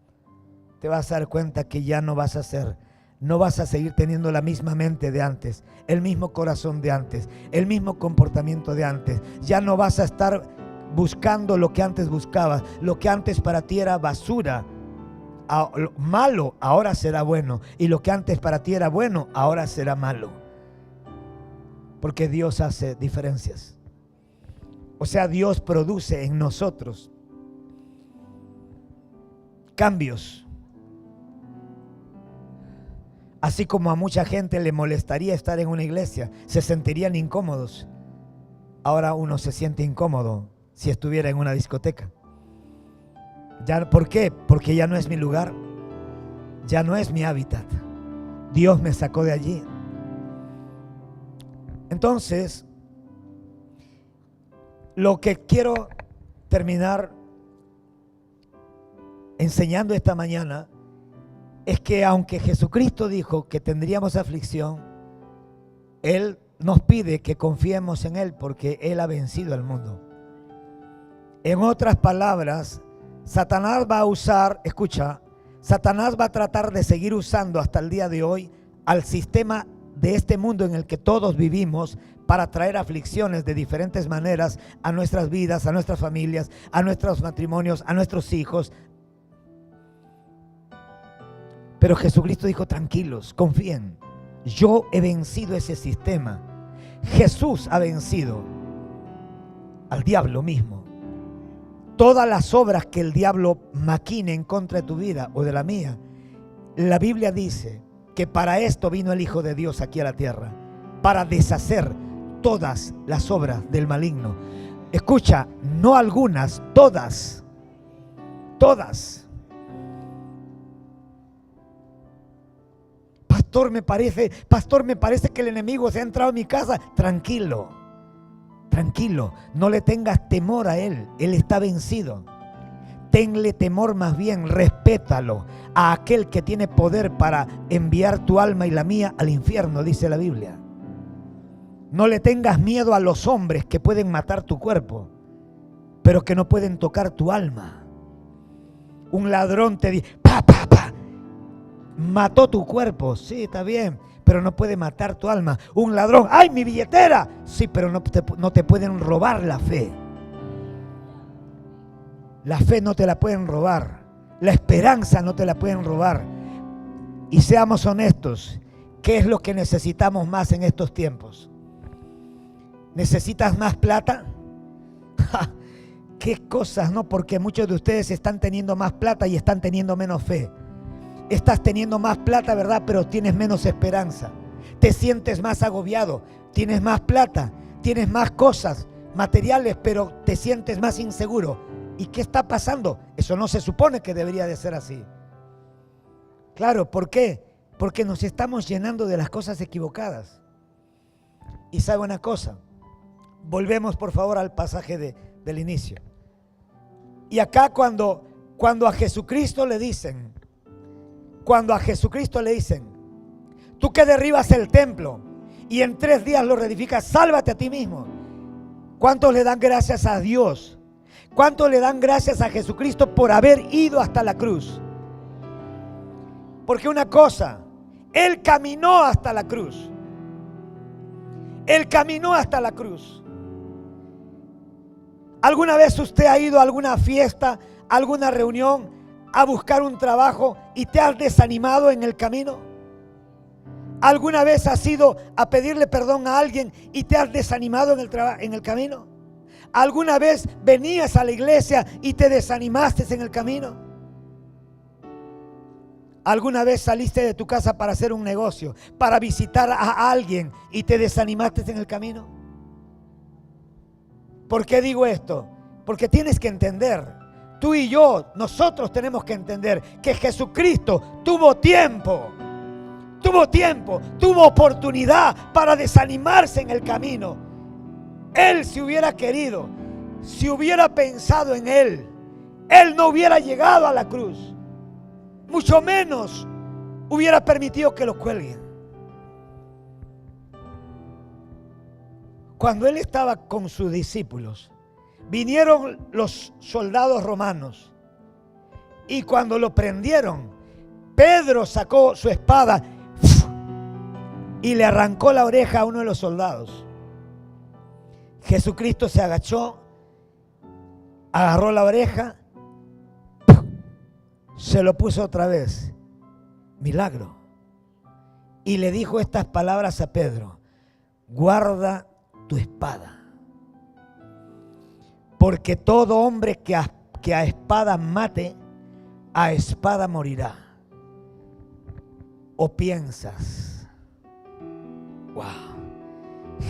te vas a dar cuenta que ya no vas a seguir teniendo la misma mente de antes, el mismo corazón de antes, el mismo comportamiento de antes. Ya no vas a estar buscando lo que antes buscabas. Lo que antes para ti era basura, malo, ahora será bueno. Y lo que antes para ti era bueno, ahora será malo. Porque Dios hace diferencias. O sea, Dios produce en nosotros cambios. Así como a mucha gente le molestaría estar en una iglesia, se sentirían incómodos. Ahora uno se siente incómodo si estuviera en una discoteca. ¿Por qué? Porque ya no es mi lugar, ya no es mi hábitat. Dios me sacó de allí. Entonces, lo que quiero terminar enseñando esta mañana es que aunque Jesucristo dijo que tendríamos aflicción, Él nos pide que confiemos en Él porque Él ha vencido al mundo. En otras palabras, Satanás va a usar, escucha, Satanás va a tratar de seguir usando hasta el día de hoy al sistema de este mundo en el que todos vivimos para traer aflicciones de diferentes maneras a nuestras vidas, a nuestras familias, a nuestros matrimonios, a nuestros hijos. Pero Jesucristo dijo: tranquilos, confíen, yo he vencido ese sistema. Jesús ha vencido al diablo mismo. Todas las obras que el diablo maquine en contra de tu vida o de la mía, la Biblia dice que para esto vino el Hijo de Dios aquí a la tierra, para deshacer todas las obras del maligno. Escucha, no algunas, todas. Pastor, me parece que el enemigo se ha entrado en mi casa. Tranquilo, no le tengas temor a él está vencido. Tenle temor más bien, respétalo a aquel que tiene poder para enviar tu alma y la mía al infierno, dice la Biblia. No le tengas miedo a los hombres que pueden matar tu cuerpo, pero que no pueden tocar tu alma. Un ladrón te dice: mató tu cuerpo, sí, está bien, pero no puede matar tu alma. Un ladrón: ¡ay, mi billetera! Sí, pero no te pueden robar la fe. La fe no te la pueden robar. La esperanza no te la pueden robar. Y seamos honestos, ¿qué es lo que necesitamos más en estos tiempos? ¿Necesitas más plata? ¿Qué cosas, no? Porque muchos de ustedes están teniendo más plata y están teniendo menos fe. Estás teniendo más plata, ¿verdad? Pero tienes menos esperanza. Te sientes más agobiado. Tienes más plata. tienes más cosas materiales, pero te sientes más inseguro. ¿Y qué está pasando? Eso no se supone que debería de ser así. Claro, ¿por qué? Porque nos estamos llenando de las cosas equivocadas. Y sabe una cosa, volvemos por favor al pasaje del inicio. Y acá cuando a Jesucristo le dicen, tú que derribas el templo y en 3 días lo reedificas, sálvate a ti mismo. ¿Cuántos le dan gracias a Dios? ¿Cuántos le dan gracias a Jesucristo por haber ido hasta la cruz? Porque una cosa, Él caminó hasta la cruz. Él caminó hasta la cruz. ¿Alguna vez usted ha ido a alguna fiesta, a alguna reunión, a buscar un trabajo y te has desanimado en el camino? ¿Alguna vez has ido a pedirle perdón a alguien y te has desanimado en el camino? ¿Alguna vez venías a la iglesia y te desanimaste en el camino? ¿Alguna vez saliste de tu casa para hacer un negocio, para visitar a alguien y te desanimaste en el camino? ¿Por qué digo esto? Porque tienes que entender, tú y yo, nosotros tenemos que entender que Jesucristo tuvo tiempo, tuvo oportunidad para desanimarse en el camino. Él, si hubiera querido, si hubiera pensado en Él, Él no hubiera llegado a la cruz. Mucho menos hubiera permitido que lo cuelguen. Cuando Él estaba con sus discípulos, vinieron los soldados romanos y cuando lo prendieron, Pedro sacó su espada y le arrancó la oreja a uno de los soldados. Jesucristo se agachó, agarró la oreja, se lo puso otra vez. Milagro. Y le dijo estas palabras a Pedro: guarda tu espada, porque todo hombre que a espada mate, a espada morirá. ¿O piensas? Wow.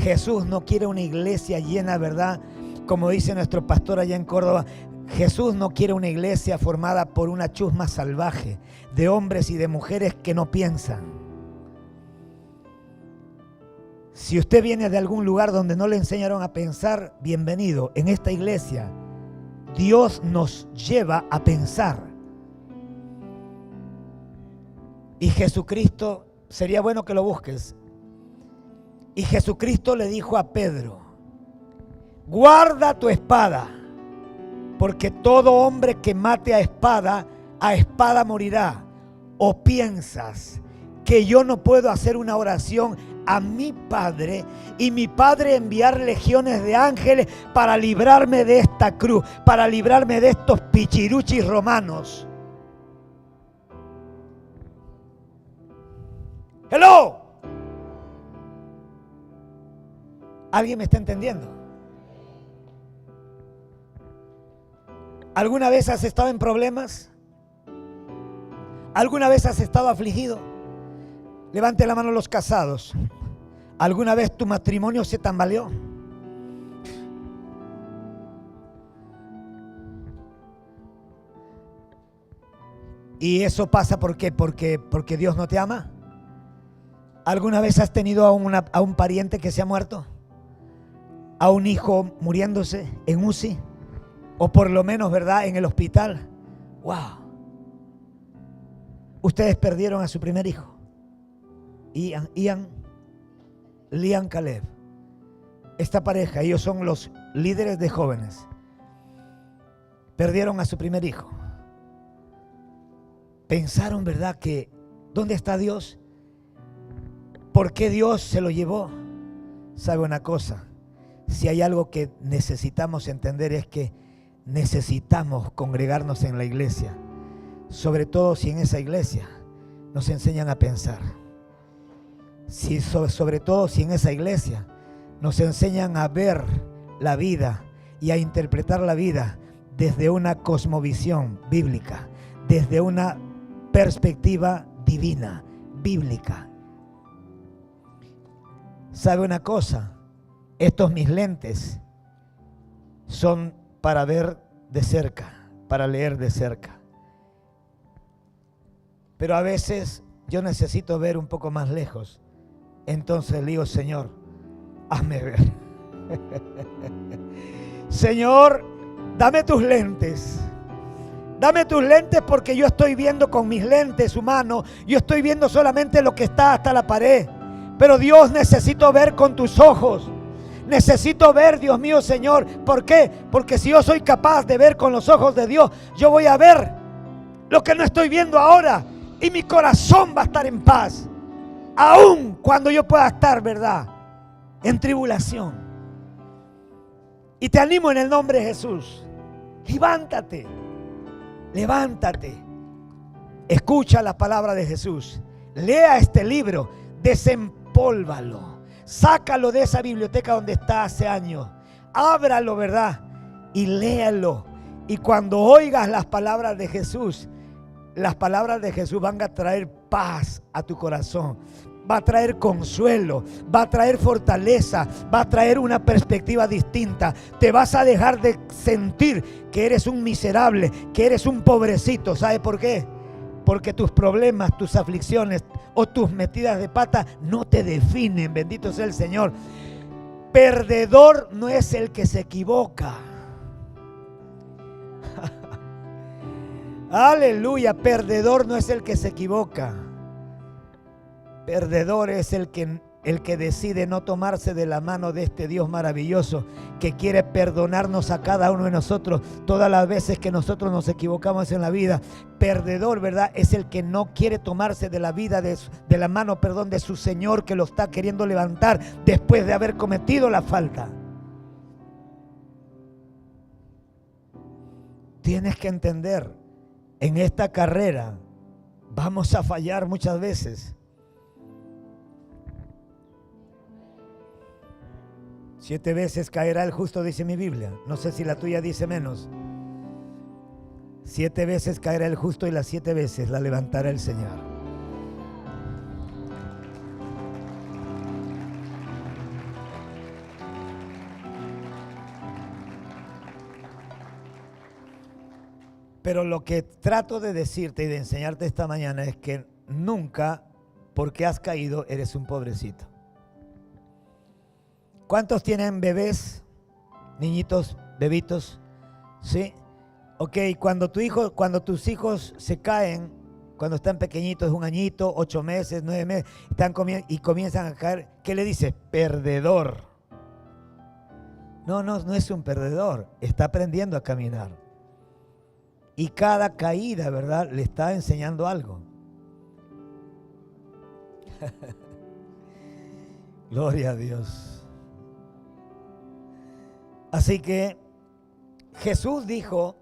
Jesús no quiere una iglesia llena, ¿verdad? Como dice nuestro pastor allá en Córdoba, Jesús no quiere una iglesia formada por una chusma salvaje de hombres y de mujeres que no piensan. Si usted viene de algún lugar donde no le enseñaron a pensar, bienvenido. En esta iglesia, Dios nos lleva a pensar. Y Jesucristo, sería bueno que lo busques. Y Jesucristo le dijo a Pedro: guarda tu espada, porque todo hombre que mate a espada morirá. ¿O piensas que yo no puedo hacer una oración a mi Padre y mi Padre enviar legiones de ángeles para librarme de esta cruz, para librarme de estos pichiruchis romanos? Hello. ¿Alguien me está entendiendo? ¿Alguna vez has estado en problemas? ¿Alguna vez has estado afligido? Levante la mano los casados. ¿Alguna vez tu matrimonio se tambaleó? ¿Y eso pasa por qué? ¿Porque Dios no te ama? ¿Alguna vez has tenido a un pariente que se ha muerto? ¿A un hijo muriéndose en UCI? O por lo menos, ¿verdad?, en el hospital. ¡Wow! Ustedes perdieron a su primer hijo. Liam Caleb. Esta pareja, ellos son los líderes de jóvenes. Perdieron a su primer hijo. Pensaron, ¿verdad?, que ¿dónde está Dios? ¿Por qué Dios se lo llevó? ¿Sabe una cosa? Si hay algo que necesitamos entender es que necesitamos congregarnos en la iglesia, sobre todo si en esa iglesia nos enseñan a pensar, sobre todo si en esa iglesia nos enseñan a ver la vida y a interpretar la vida desde una cosmovisión bíblica, desde una perspectiva divina, bíblica. ¿Sabe una cosa? estos mis lentes son para ver de cerca, para leer de cerca. Pero a veces yo necesito ver un poco más lejos. Entonces le digo, Señor, hazme ver. Señor, dame tus lentes. Dame tus lentes porque yo estoy viendo con mis lentes humanos. Yo estoy viendo solamente lo que está hasta la pared. Pero Dios, necesito ver con tus ojos. Necesito ver, Dios mío, Señor. ¿Por qué? Porque si yo soy capaz de ver con los ojos de Dios, yo voy a ver lo que no estoy viendo ahora. Y mi corazón va a estar en paz. Aún cuando yo pueda estar, ¿verdad?, en tribulación. Y te animo en el nombre de Jesús. Levántate. Levántate. Escucha la palabra de Jesús. Lea este libro. Desempólvalo. Sácalo de esa biblioteca donde está hace años. Ábralo, ¿verdad? Y léalo. Y cuando oigas las palabras de Jesús, las palabras de Jesús van a traer paz a tu corazón. Va a traer consuelo, va a traer fortaleza, va a traer una perspectiva distinta. Te vas a dejar de sentir que eres un miserable, que eres un pobrecito. ¿Sabe por qué? Porque tus problemas, tus aflicciones o tus metidas de pata no te definen. Bendito sea el Señor. Perdedor no es el que se equivoca. Aleluya, perdedor no es el que se equivoca. Perdedor es el que decide no tomarse de la mano de este Dios maravilloso que quiere perdonarnos a cada uno de nosotros todas las veces que nosotros nos equivocamos en la vida. Perdedor, ¿verdad?, es el que no quiere tomarse de la vida de la mano, perdón, de su Señor, que lo está queriendo levantar después de haber cometido la falta. Tienes que entender, en esta carrera vamos a fallar muchas veces. 7 veces caerá el justo, dice mi Biblia. No sé si la tuya dice menos. 7 veces caerá el justo y las 7 veces la levantará el Señor. Pero lo que trato de decirte y de enseñarte esta mañana es que nunca, porque has caído, eres un pobrecito. ¿Cuántos tienen bebés? Niñitos, bebitos. ¿Sí? Ok, cuando tus hijos se caen, cuando están pequeñitos, 1 añito, 8 meses, 9 meses, y comienzan a caer, ¿qué le dices? Perdedor. No es un perdedor, está aprendiendo a caminar. Y cada caída, ¿verdad?, le está enseñando algo. Gloria a Dios. Así que Jesús dijo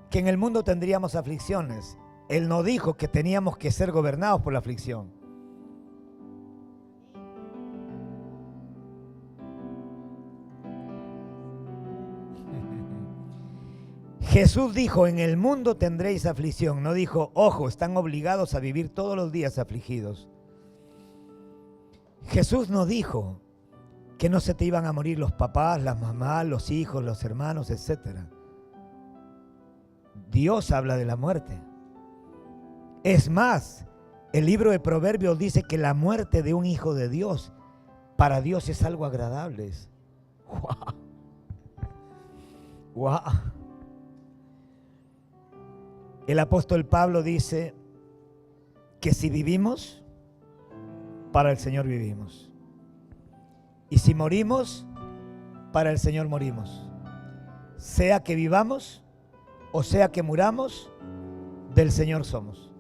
que en el mundo tendríamos aflicciones. Él no dijo que teníamos que ser gobernados por la aflicción. Jesús dijo, en el mundo tendréis aflicción. No dijo, ojo, están obligados a vivir todos los días afligidos. Jesús no dijo que no se te iban a morir los papás, las mamás, los hijos, los hermanos, etc. Dios habla de la muerte. Es más, el libro de Proverbios dice que la muerte de un hijo de Dios, para Dios es algo agradable. ¡Wow! ¡Wow! El apóstol Pablo dice que si vivimos, para el Señor vivimos. Y si morimos, para el Señor morimos. Sea que vivamos o sea que muramos, del Señor somos.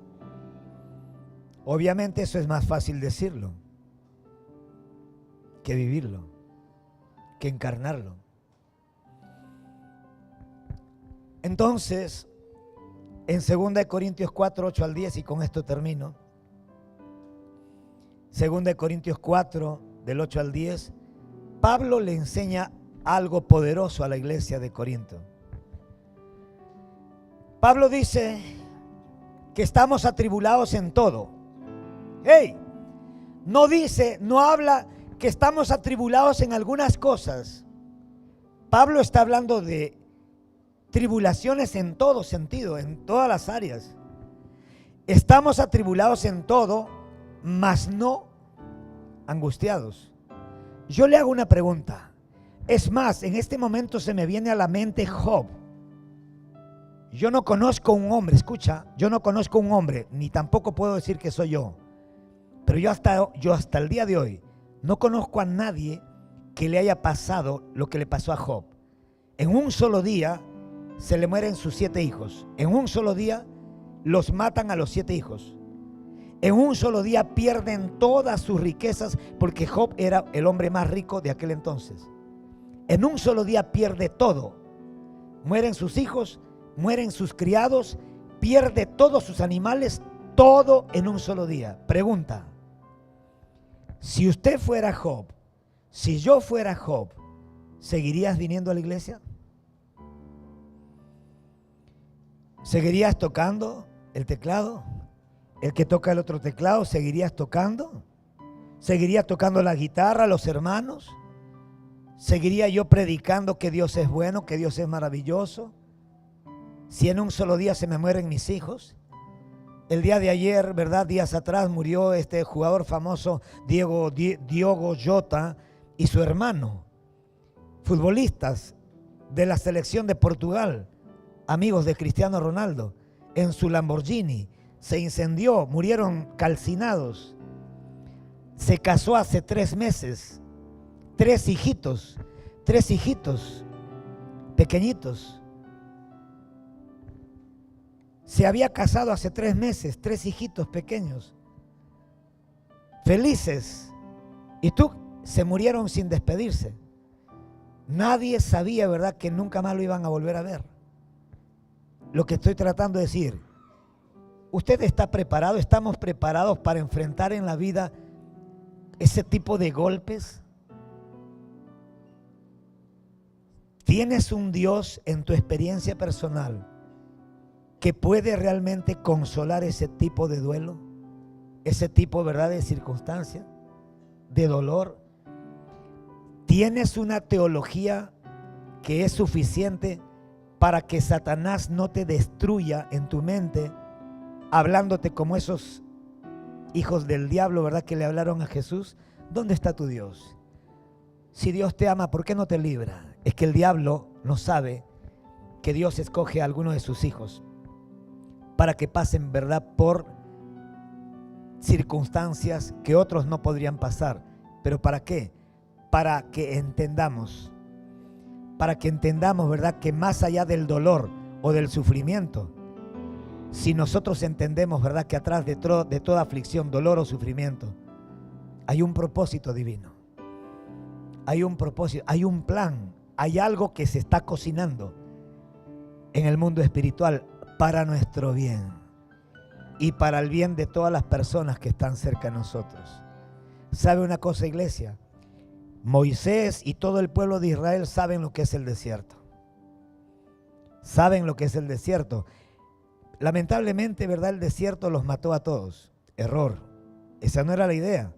Obviamente eso es más fácil decirlo que vivirlo, que encarnarlo. Entonces, en 2 Corintios 4, 8 al 10, y con esto termino. 2 Corintios 4, del 8 al 10, Pablo le enseña algo poderoso a la iglesia de Corinto. Pablo dice que estamos atribulados en todo. Hey, no dice, no habla que estamos atribulados en algunas cosas, Pablo está hablando de tribulaciones en todo sentido, en todas las áreas. Estamos atribulados en todo, mas no angustiados. Yo le hago una pregunta. Es más, en este momento se me viene a la mente Job. Yo no conozco un hombre, escucha, yo no conozco un hombre, ni tampoco puedo decir que soy yo. Pero yo hasta el día de hoy no conozco a nadie que le haya pasado lo que le pasó a Job. En un solo día se le mueren sus 7 hijos. En un solo día los matan a los 7 hijos. En un solo día pierden todas sus riquezas, porque Job era el hombre más rico de aquel entonces. En un solo día pierde todo. Mueren sus hijos, mueren sus criados, pierde todos sus animales, todo en un solo día. Pregunta: si usted fuera Job, si yo fuera Job, ¿seguirías viniendo a la iglesia? ¿Seguirías tocando el teclado? ¿El que toca el otro teclado, seguirías tocando? ¿Seguiría tocando la guitarra, los hermanos? ¿Seguiría yo predicando que Dios es bueno, que Dios es maravilloso? Si en un solo día se me mueren mis hijos. El día de ayer, ¿verdad? Días atrás murió este jugador famoso, Diogo Jota, y su hermano, futbolistas de la selección de Portugal, amigos de Cristiano Ronaldo, en su Lamborghini. Se incendió, murieron calcinados. Se casó hace 3 meses, 3 hijitos pequeñitos. Se había casado hace 3 meses, 3 hijitos pequeños, felices. Y se murieron sin despedirse. Nadie sabía, ¿verdad?, que nunca más lo iban a volver a ver. Lo que estoy tratando de decir, ¿usted está preparado? ¿Estamos preparados para enfrentar en la vida ese tipo de golpes? ¿Tienes un Dios en tu experiencia personal que puede realmente consolar ese tipo de duelo? Ese tipo, ¿verdad?, de circunstancia, de dolor. ¿Tienes una teología que es suficiente para que Satanás no te destruya en tu mente, hablándote como esos hijos del diablo, ¿verdad?, que le hablaron a Jesús? ¿Dónde está tu Dios? Si Dios te ama, ¿por qué no te libra? Es que el diablo no sabe que Dios escoge a algunos de sus hijos para que pasen, ¿verdad?, por circunstancias que otros no podrían pasar. ¿Pero para qué? Para que entendamos, ¿verdad?, que más allá del dolor o del sufrimiento, si nosotros entendemos, ¿verdad?, que atrás de toda aflicción, dolor o sufrimiento, hay un propósito divino. Hay un propósito, hay un plan, hay algo que se está cocinando en el mundo espiritual para nuestro bien y para el bien de todas las personas que están cerca de nosotros. ¿Sabe una cosa, iglesia? Moisés y todo el pueblo de Israel saben lo que es el desierto. Saben lo que es el desierto. Lamentablemente, ¿verdad?, el desierto los mató a todos. Error. Esa no era la idea.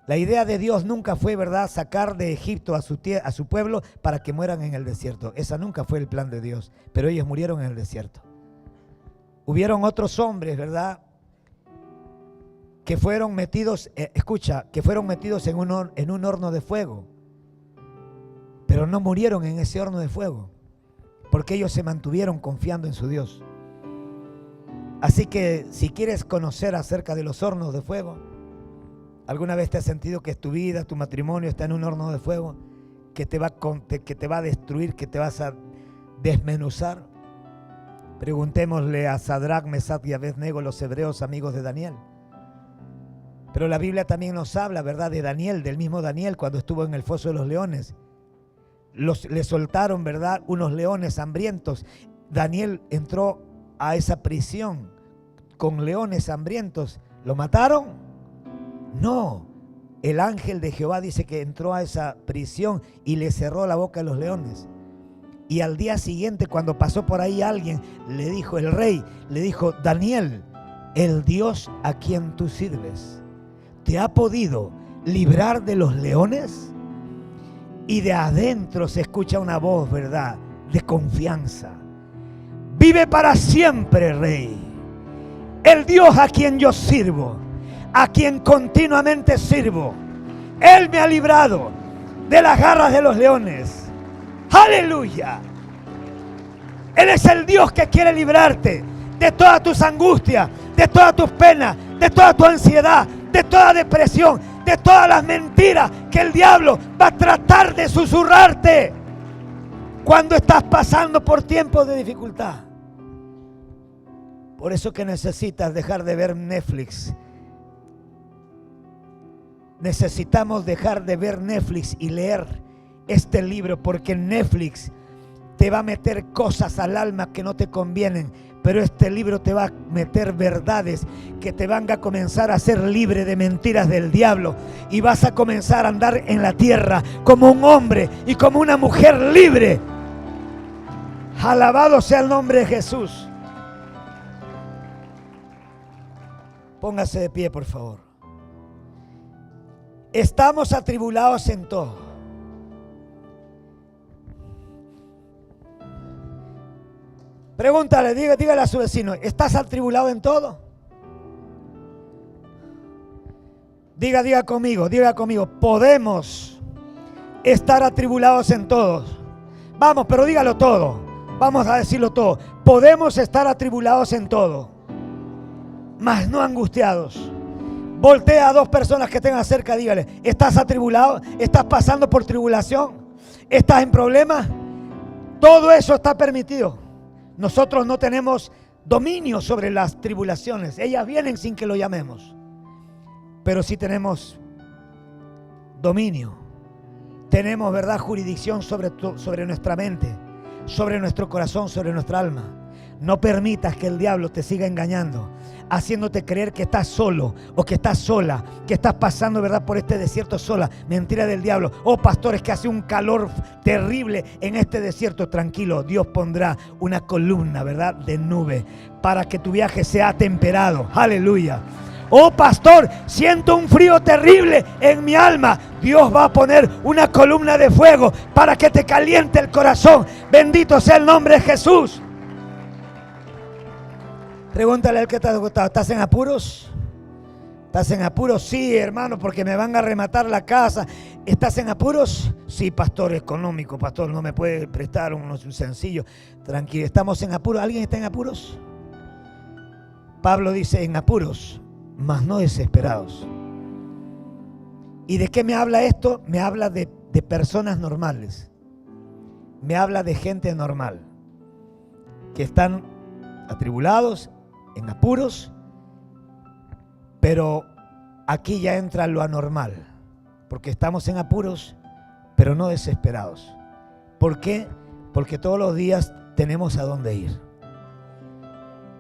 La idea de Dios nunca fue, ¿verdad?, sacar de Egipto a su pueblo para que mueran en el desierto. Esa nunca fue el plan de Dios. Pero ellos murieron en el desierto. Hubieron otros hombres, ¿verdad?, que fueron metidos, que fueron metidos en un horno de fuego. Pero no murieron en ese horno de fuego, porque ellos se mantuvieron confiando en su Dios. Así que si quieres conocer acerca de los hornos de fuego, ¿alguna vez te has sentido que tu vida, tu matrimonio está en un horno de fuego que te va a destruir, que te vas a desmenuzar? Preguntémosle a Sadrach, Mesach y Abednego, los hebreos amigos de Daniel. Pero la Biblia también nos habla, ¿verdad?, de Daniel, del mismo Daniel, cuando estuvo en el foso de los leones. Le soltaron, ¿verdad?, unos leones hambrientos. Daniel entró a esa prisión con leones hambrientos. ¿Lo mataron? No. El ángel de Jehová dice que entró a esa prisión y le cerró la boca a los leones. Y al día siguiente, cuando pasó por ahí alguien, le dijo, el rey, le dijo: Daniel, el Dios a quien tú sirves te ha podido librar de los leones. Y de adentro se escucha una voz, ¿verdad?, de confianza. Vive para siempre, Rey. El Dios a quien yo sirvo, a quien continuamente sirvo, Él me ha librado de las garras de los leones. ¡Aleluya! Él es el Dios que quiere librarte de todas tus angustias, de todas tus penas, de toda tu ansiedad, de toda depresión, de todas las mentiras que el diablo va a tratar de susurrarte cuando estás pasando por tiempos de dificultad. Por eso que necesitas dejar de ver Netflix. Necesitamos dejar de ver Netflix y leer este libro, porque Netflix te va a meter cosas al alma que no te convienen, pero este libro te va a meter verdades que te van a comenzar a hacer libre de mentiras del diablo, y vas a comenzar a andar en la tierra como un hombre y como una mujer libre. Alabado sea el nombre de Jesús. Póngase de pie, por favor. Estamos atribulados en todo. Pregúntale, dígale a su vecino, ¿estás atribulado en todo? Diga conmigo, podemos estar atribulados en todos. Vamos, pero dígalo todo. Vamos a decirlo todo. Podemos estar atribulados en todo, mas no angustiados. Voltea a dos personas que tengan cerca, dígale, ¿estás atribulado? ¿Estás pasando por tribulación? ¿Estás en problemas? Todo eso está permitido. Nosotros no tenemos dominio sobre las tribulaciones. Ellas vienen sin que lo llamemos. Pero sí tenemos dominio. Tenemos, ¿verdad?, jurisdicción sobre nuestra mente, sobre nuestro corazón, sobre nuestra alma. No permitas que el diablo te siga engañando, haciéndote creer que estás solo o que estás sola, que estás pasando, ¿verdad?, por este desierto sola. Mentira del diablo. Oh, pastores, que hace un calor terrible en este desierto. Tranquilo, Dios pondrá una columna, ¿verdad?, de nube para que tu viaje sea temperado. Aleluya. Oh, pastor, siento un frío terrible en mi alma. Dios va a poner una columna de fuego para que te caliente el corazón. Bendito sea el nombre de Jesús. Pregúntale al que está agotado, ¿estás en apuros? ¿Estás en apuros? Sí, hermano, porque me van a rematar la casa. ¿Estás en apuros? Sí, pastor, económico, pastor, no me puede prestar un sencillo. Tranquilo, ¿estamos en apuros? ¿Alguien está en apuros? Pablo dice, en apuros, mas no desesperados. ¿Y de qué me habla esto? Me habla de personas normales. Me habla de gente normal, que están atribulados, en apuros, pero aquí ya entra lo anormal, porque estamos en apuros, pero no desesperados. ¿Por qué? Porque todos los días tenemos a dónde ir.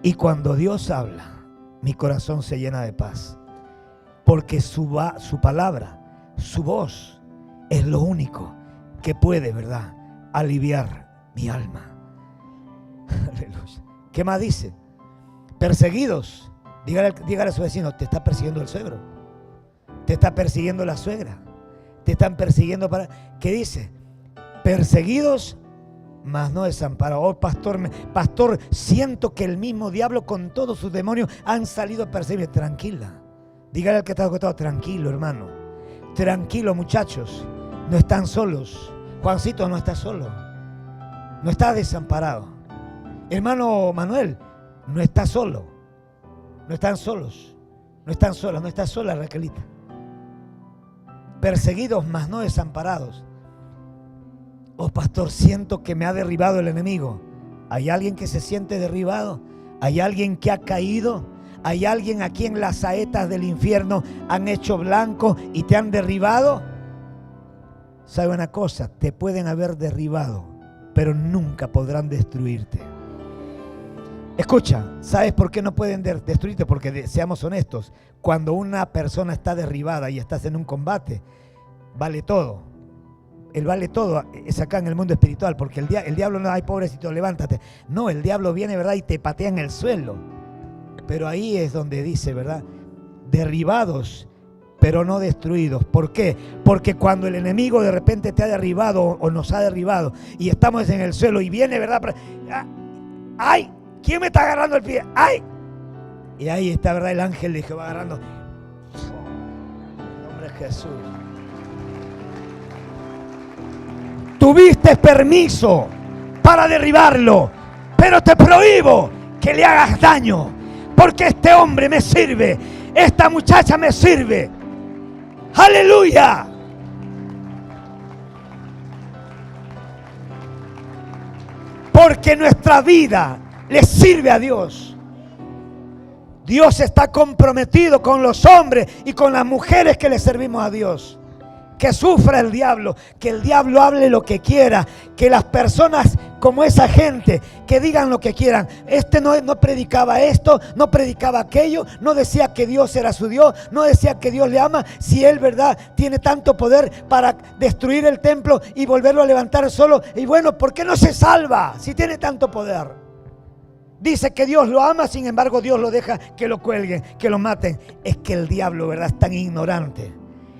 Y cuando Dios habla, mi corazón se llena de paz, porque su palabra, su voz, es lo único que puede, ¿verdad?, aliviar mi alma. Aleluya. ¿Qué más dice? Perseguidos. Dígale a su vecino, te está persiguiendo el suegro, te está persiguiendo la suegra, te están persiguiendo para... ¿Qué dice? Perseguidos, mas no desamparados. Oh, pastor, siento que el mismo diablo con todos sus demonios han salido a perseguirme. Tranquila. Dígale al que está acostado, tranquilo, hermano. Tranquilo, muchachos. No están solos. Juancito no está solo. No está desamparado. Hermano Manuel, no está solo. No están solos. No están solas. No está sola Raquelita. Perseguidos, mas no desamparados. Oh, pastor, siento que me ha derribado el enemigo. ¿Hay alguien que se siente derribado? ¿Hay alguien que ha caído? ¿Hay alguien a quien las saetas del infierno han hecho blanco y te han derribado? ¿Sabe una cosa? Te pueden haber derribado, pero nunca podrán destruirte. Escucha, ¿sabes por qué no pueden destruirte? Porque, seamos honestos, cuando una persona está derribada y estás en un combate, vale todo. Él vale todo, es acá en el mundo espiritual, porque el diablo no, ay, pobrecito, levántate. No, el diablo viene, ¿verdad?, y te patea en el suelo. Pero ahí es donde dice, ¿verdad?, derribados pero no destruidos. ¿Por qué? Porque cuando el enemigo de repente te ha derribado o nos ha derribado y estamos en el suelo y viene, ¿verdad? ¡Ay! ¿Quién me está agarrando el pie? ¡Ay! Y ahí está, ¿verdad? El ángel de Jehová agarrando. En nombre de Jesús. Tuviste permiso para derribarlo, pero te prohíbo que le hagas daño, porque este hombre me sirve, esta muchacha me sirve. ¡Aleluya! Porque nuestra vida le sirve a Dios. Dios está comprometido con los hombres y con las mujeres que le servimos a Dios. Que sufra el diablo, que el diablo hable lo que quiera, que las personas como esa gente que digan lo que quieran. Este no predicaba esto, no predicaba aquello, no decía que Dios era su Dios, no decía que Dios le ama. Si él, ¿verdad?, tiene tanto poder para destruir el templo y volverlo a levantar solo. Y bueno, ¿por qué no se salva si tiene tanto poder? Dice que Dios lo ama, sin embargo Dios lo deja que lo cuelguen, que lo maten. Es que el diablo, ¿verdad?, es tan ignorante.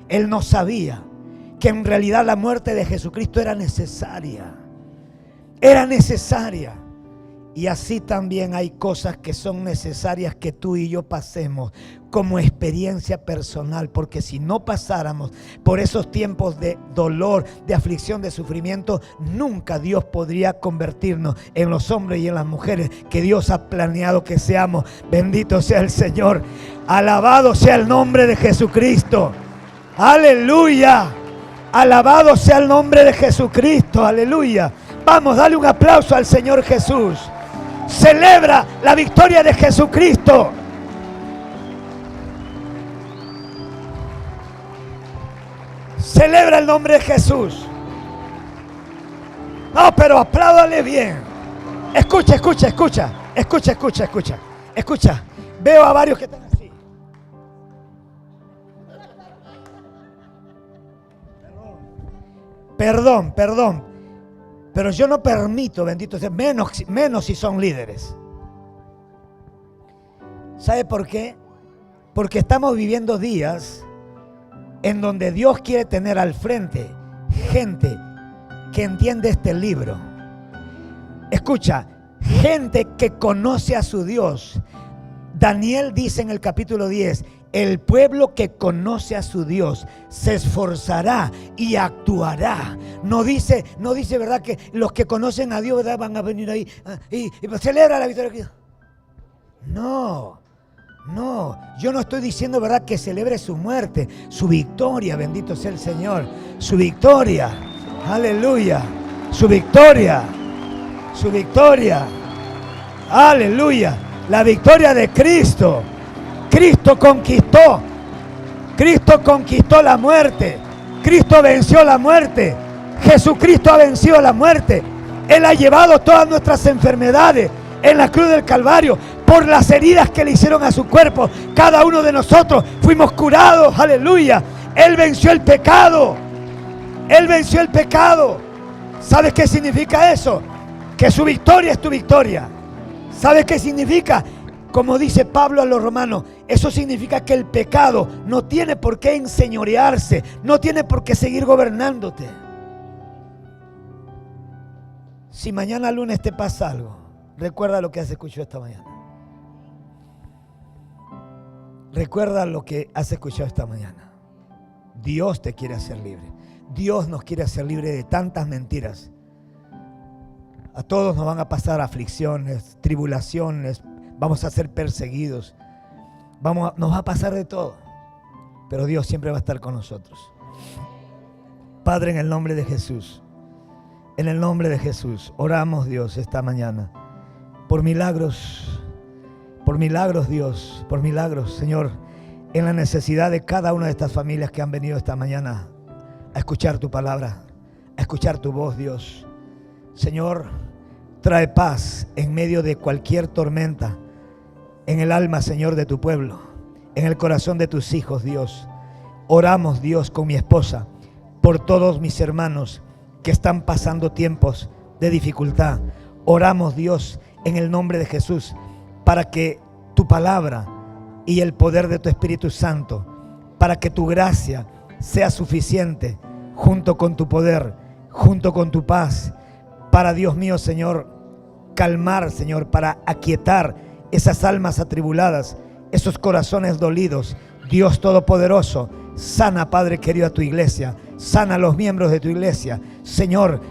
Él no sabía que en realidad la muerte de Jesucristo era necesaria. Era necesaria. Y así también hay cosas que son necesarias que tú y yo pasemos como experiencia personal. Porque si no pasáramos por esos tiempos de dolor, de aflicción, de sufrimiento, nunca Dios podría convertirnos en los hombres y en las mujeres que Dios ha planeado que seamos. Bendito sea el Señor. Alabado sea el nombre de Jesucristo. Aleluya. Alabado sea el nombre de Jesucristo, aleluya. Vamos, dale un aplauso al Señor Jesús. Celebra la victoria de Jesucristo. Celebra el nombre de Jesús. No, pero apláudale bien. Escucha. Escucha. Veo a varios que están así. Perdón, pero yo no permito, bendito sea, menos si son líderes. ¿Sabe por qué? Porque estamos viviendo días en donde Dios quiere tener al frente gente que entiende este libro. Escucha, gente que conoce a su Dios. Daniel dice en el capítulo 10, el pueblo que conoce a su Dios se esforzará y actuará. No dice, ¿verdad?, que los que conocen a Dios, ¿verdad?, van a venir ahí y celebra la victoria. No, yo no estoy diciendo, ¿verdad?, que celebre su muerte, su victoria, bendito sea el Señor, su victoria, aleluya, su victoria, aleluya, la victoria de Cristo. Cristo conquistó la muerte. Cristo venció la muerte. Jesucristo ha vencido la muerte. Él ha llevado todas nuestras enfermedades en la cruz del Calvario. Por las heridas que le hicieron a su cuerpo, cada uno de nosotros fuimos curados. Aleluya. Él venció el pecado. ¿Sabes qué significa eso? Que su victoria es tu victoria. ¿Sabes qué significa? Como dice Pablo a los romanos, eso significa que el pecado no tiene por qué enseñorearse, no tiene por qué seguir gobernándote. Si mañana lunes te pasa algo, recuerda lo que has escuchado esta mañana. Recuerda lo que has escuchado esta mañana. Dios te quiere hacer libre. Dios nos quiere hacer libre de tantas mentiras. A todos nos van a pasar aflicciones, tribulaciones. Vamos a ser perseguidos. Nos va a pasar de todo. Pero Dios siempre va a estar con nosotros. Padre, en el nombre de Jesús. En el nombre de Jesús. Oramos, Dios, esta mañana. Por milagros. Por milagros, Dios. Por milagros, Señor. En la necesidad de cada una de estas familias que han venido esta mañana a escuchar tu palabra. A escuchar tu voz, Dios. Señor, trae paz en medio de cualquier tormenta. En el alma, Señor, de tu pueblo, en el corazón de tus hijos, Dios. Oramos, Dios, con mi esposa, por todos mis hermanos que están pasando tiempos de dificultad. Oramos, Dios, en el nombre de Jesús, para que tu palabra y el poder de tu Espíritu Santo para que tu gracia sea suficiente junto con tu poder, junto con tu paz, para, Dios mío, Señor, calmar, Señor, para aquietar esas almas atribuladas, esos corazones dolidos. Dios Todopoderoso, sana, Padre querido, a tu iglesia, sana a los miembros de tu iglesia. Señor,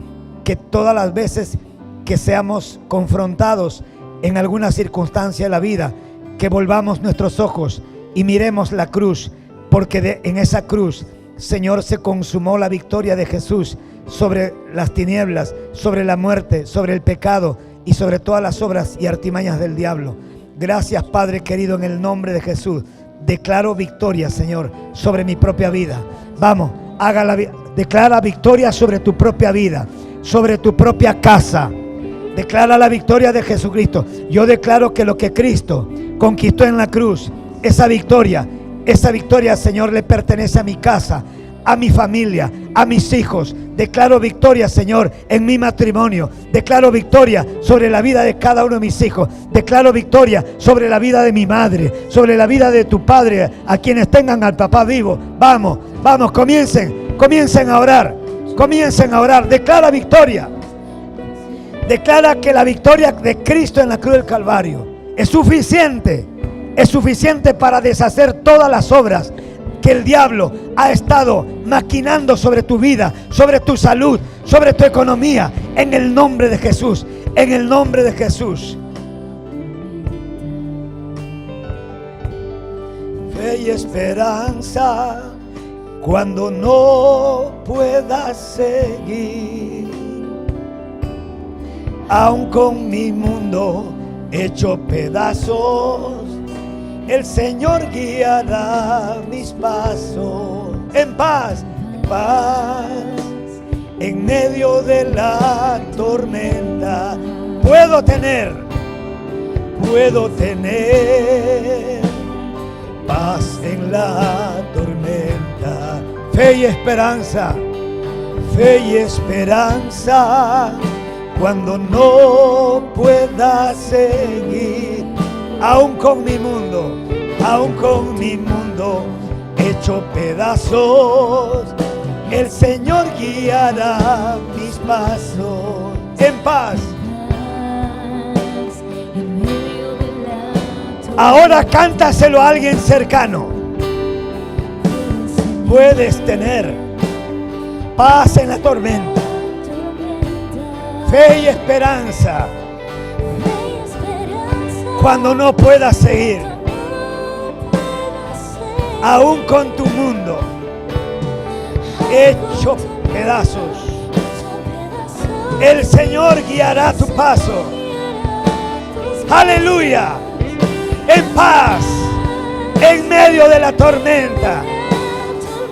que todas las veces que seamos confrontados en alguna circunstancia de la vida, que volvamos nuestros ojos y miremos la cruz, porque en esa cruz, Señor, se consumó la victoria de Jesús sobre las tinieblas, sobre la muerte, sobre el pecado y sobre todas las obras y artimañas del diablo. Gracias, Padre querido, en el nombre de Jesús. Declaro victoria, Señor, sobre mi propia vida. Vamos, declara victoria sobre tu propia vida, sobre tu propia casa. Declara la victoria de Jesucristo. Yo declaro que lo que Cristo conquistó en la cruz, esa victoria, Señor, le pertenece a mi casa, a mi familia, a mis hijos. Declaro victoria, Señor, en mi matrimonio. Declaro victoria sobre la vida de cada uno de mis hijos. Declaro victoria sobre la vida de mi madre, sobre la vida de tu padre, a quienes tengan al papá vivo. Vamos, comiencen a orar. Comiencen a orar. Declara victoria. Declara que la victoria de Cristo en la cruz del Calvario es suficiente. Es suficiente para deshacer todas las obras que el diablo ha estado maquinando sobre tu vida, sobre tu salud, sobre tu economía. En el nombre de Jesús. En el nombre de Jesús. Fe y esperanza cuando no puedas seguir. Aun con mi mundo hecho pedazos, el Señor guiará mis pasos. En paz, en medio de la tormenta, puedo tener paz en la tormenta. Fe y esperanza cuando no pueda seguir. Aún con mi mundo hecho pedazos, el Señor guiará mis pasos. En paz. Ahora cántaselo a alguien cercano. Puedes tener paz en la tormenta, fe y esperanza cuando no puedas seguir, aún con tu mundo hecho pedazos. El Señor guiará tu paso. Aleluya. En paz, en medio de la tormenta.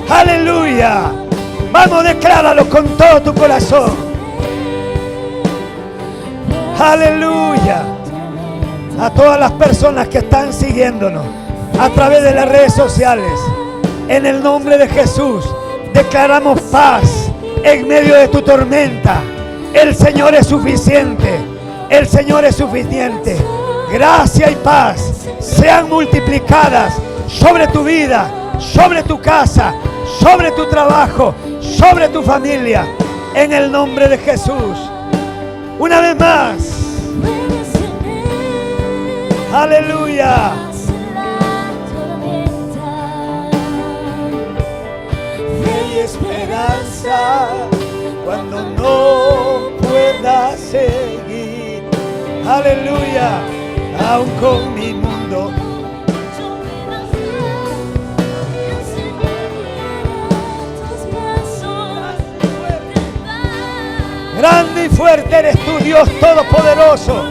Aleluya. Vamos, decláralo con todo tu corazón. Aleluya. A todas las personas que están siguiéndonos a través de las redes sociales, en el nombre de Jesús, declaramos paz en medio de tu tormenta. El Señor es suficiente. El Señor es suficiente. Gracia y paz sean multiplicadas sobre tu vida, sobre tu casa, sobre tu trabajo, sobre tu familia, en el nombre de Jesús. Una vez más. Aleluya. Fe y esperanza cuando no pueda seguir. Aleluya. Aún con mi mundo. Grande y fuerte eres tú, Dios Todopoderoso.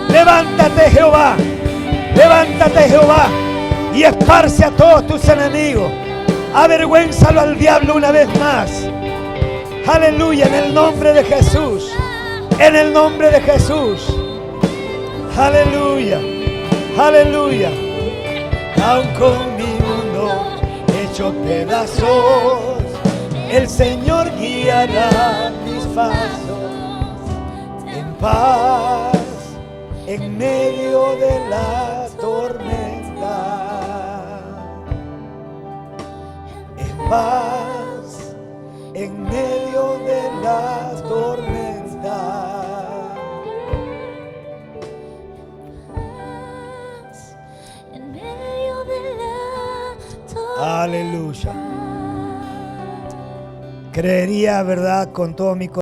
Levántate, Jehová. Levántate, Jehová, y esparce a todos tus enemigos. Avergüénzalo al diablo una vez más. Aleluya, en el nombre de Jesús. En el nombre de Jesús. Aleluya. Aleluya. Aún con mi mundo hecho pedazos, el Señor guiará mis pasos. En paz, en medio de la tormenta. paz en medio de la tormenta. Paz en medio de la tormenta. Aleluya. Creería, verdad, con todo mi corazón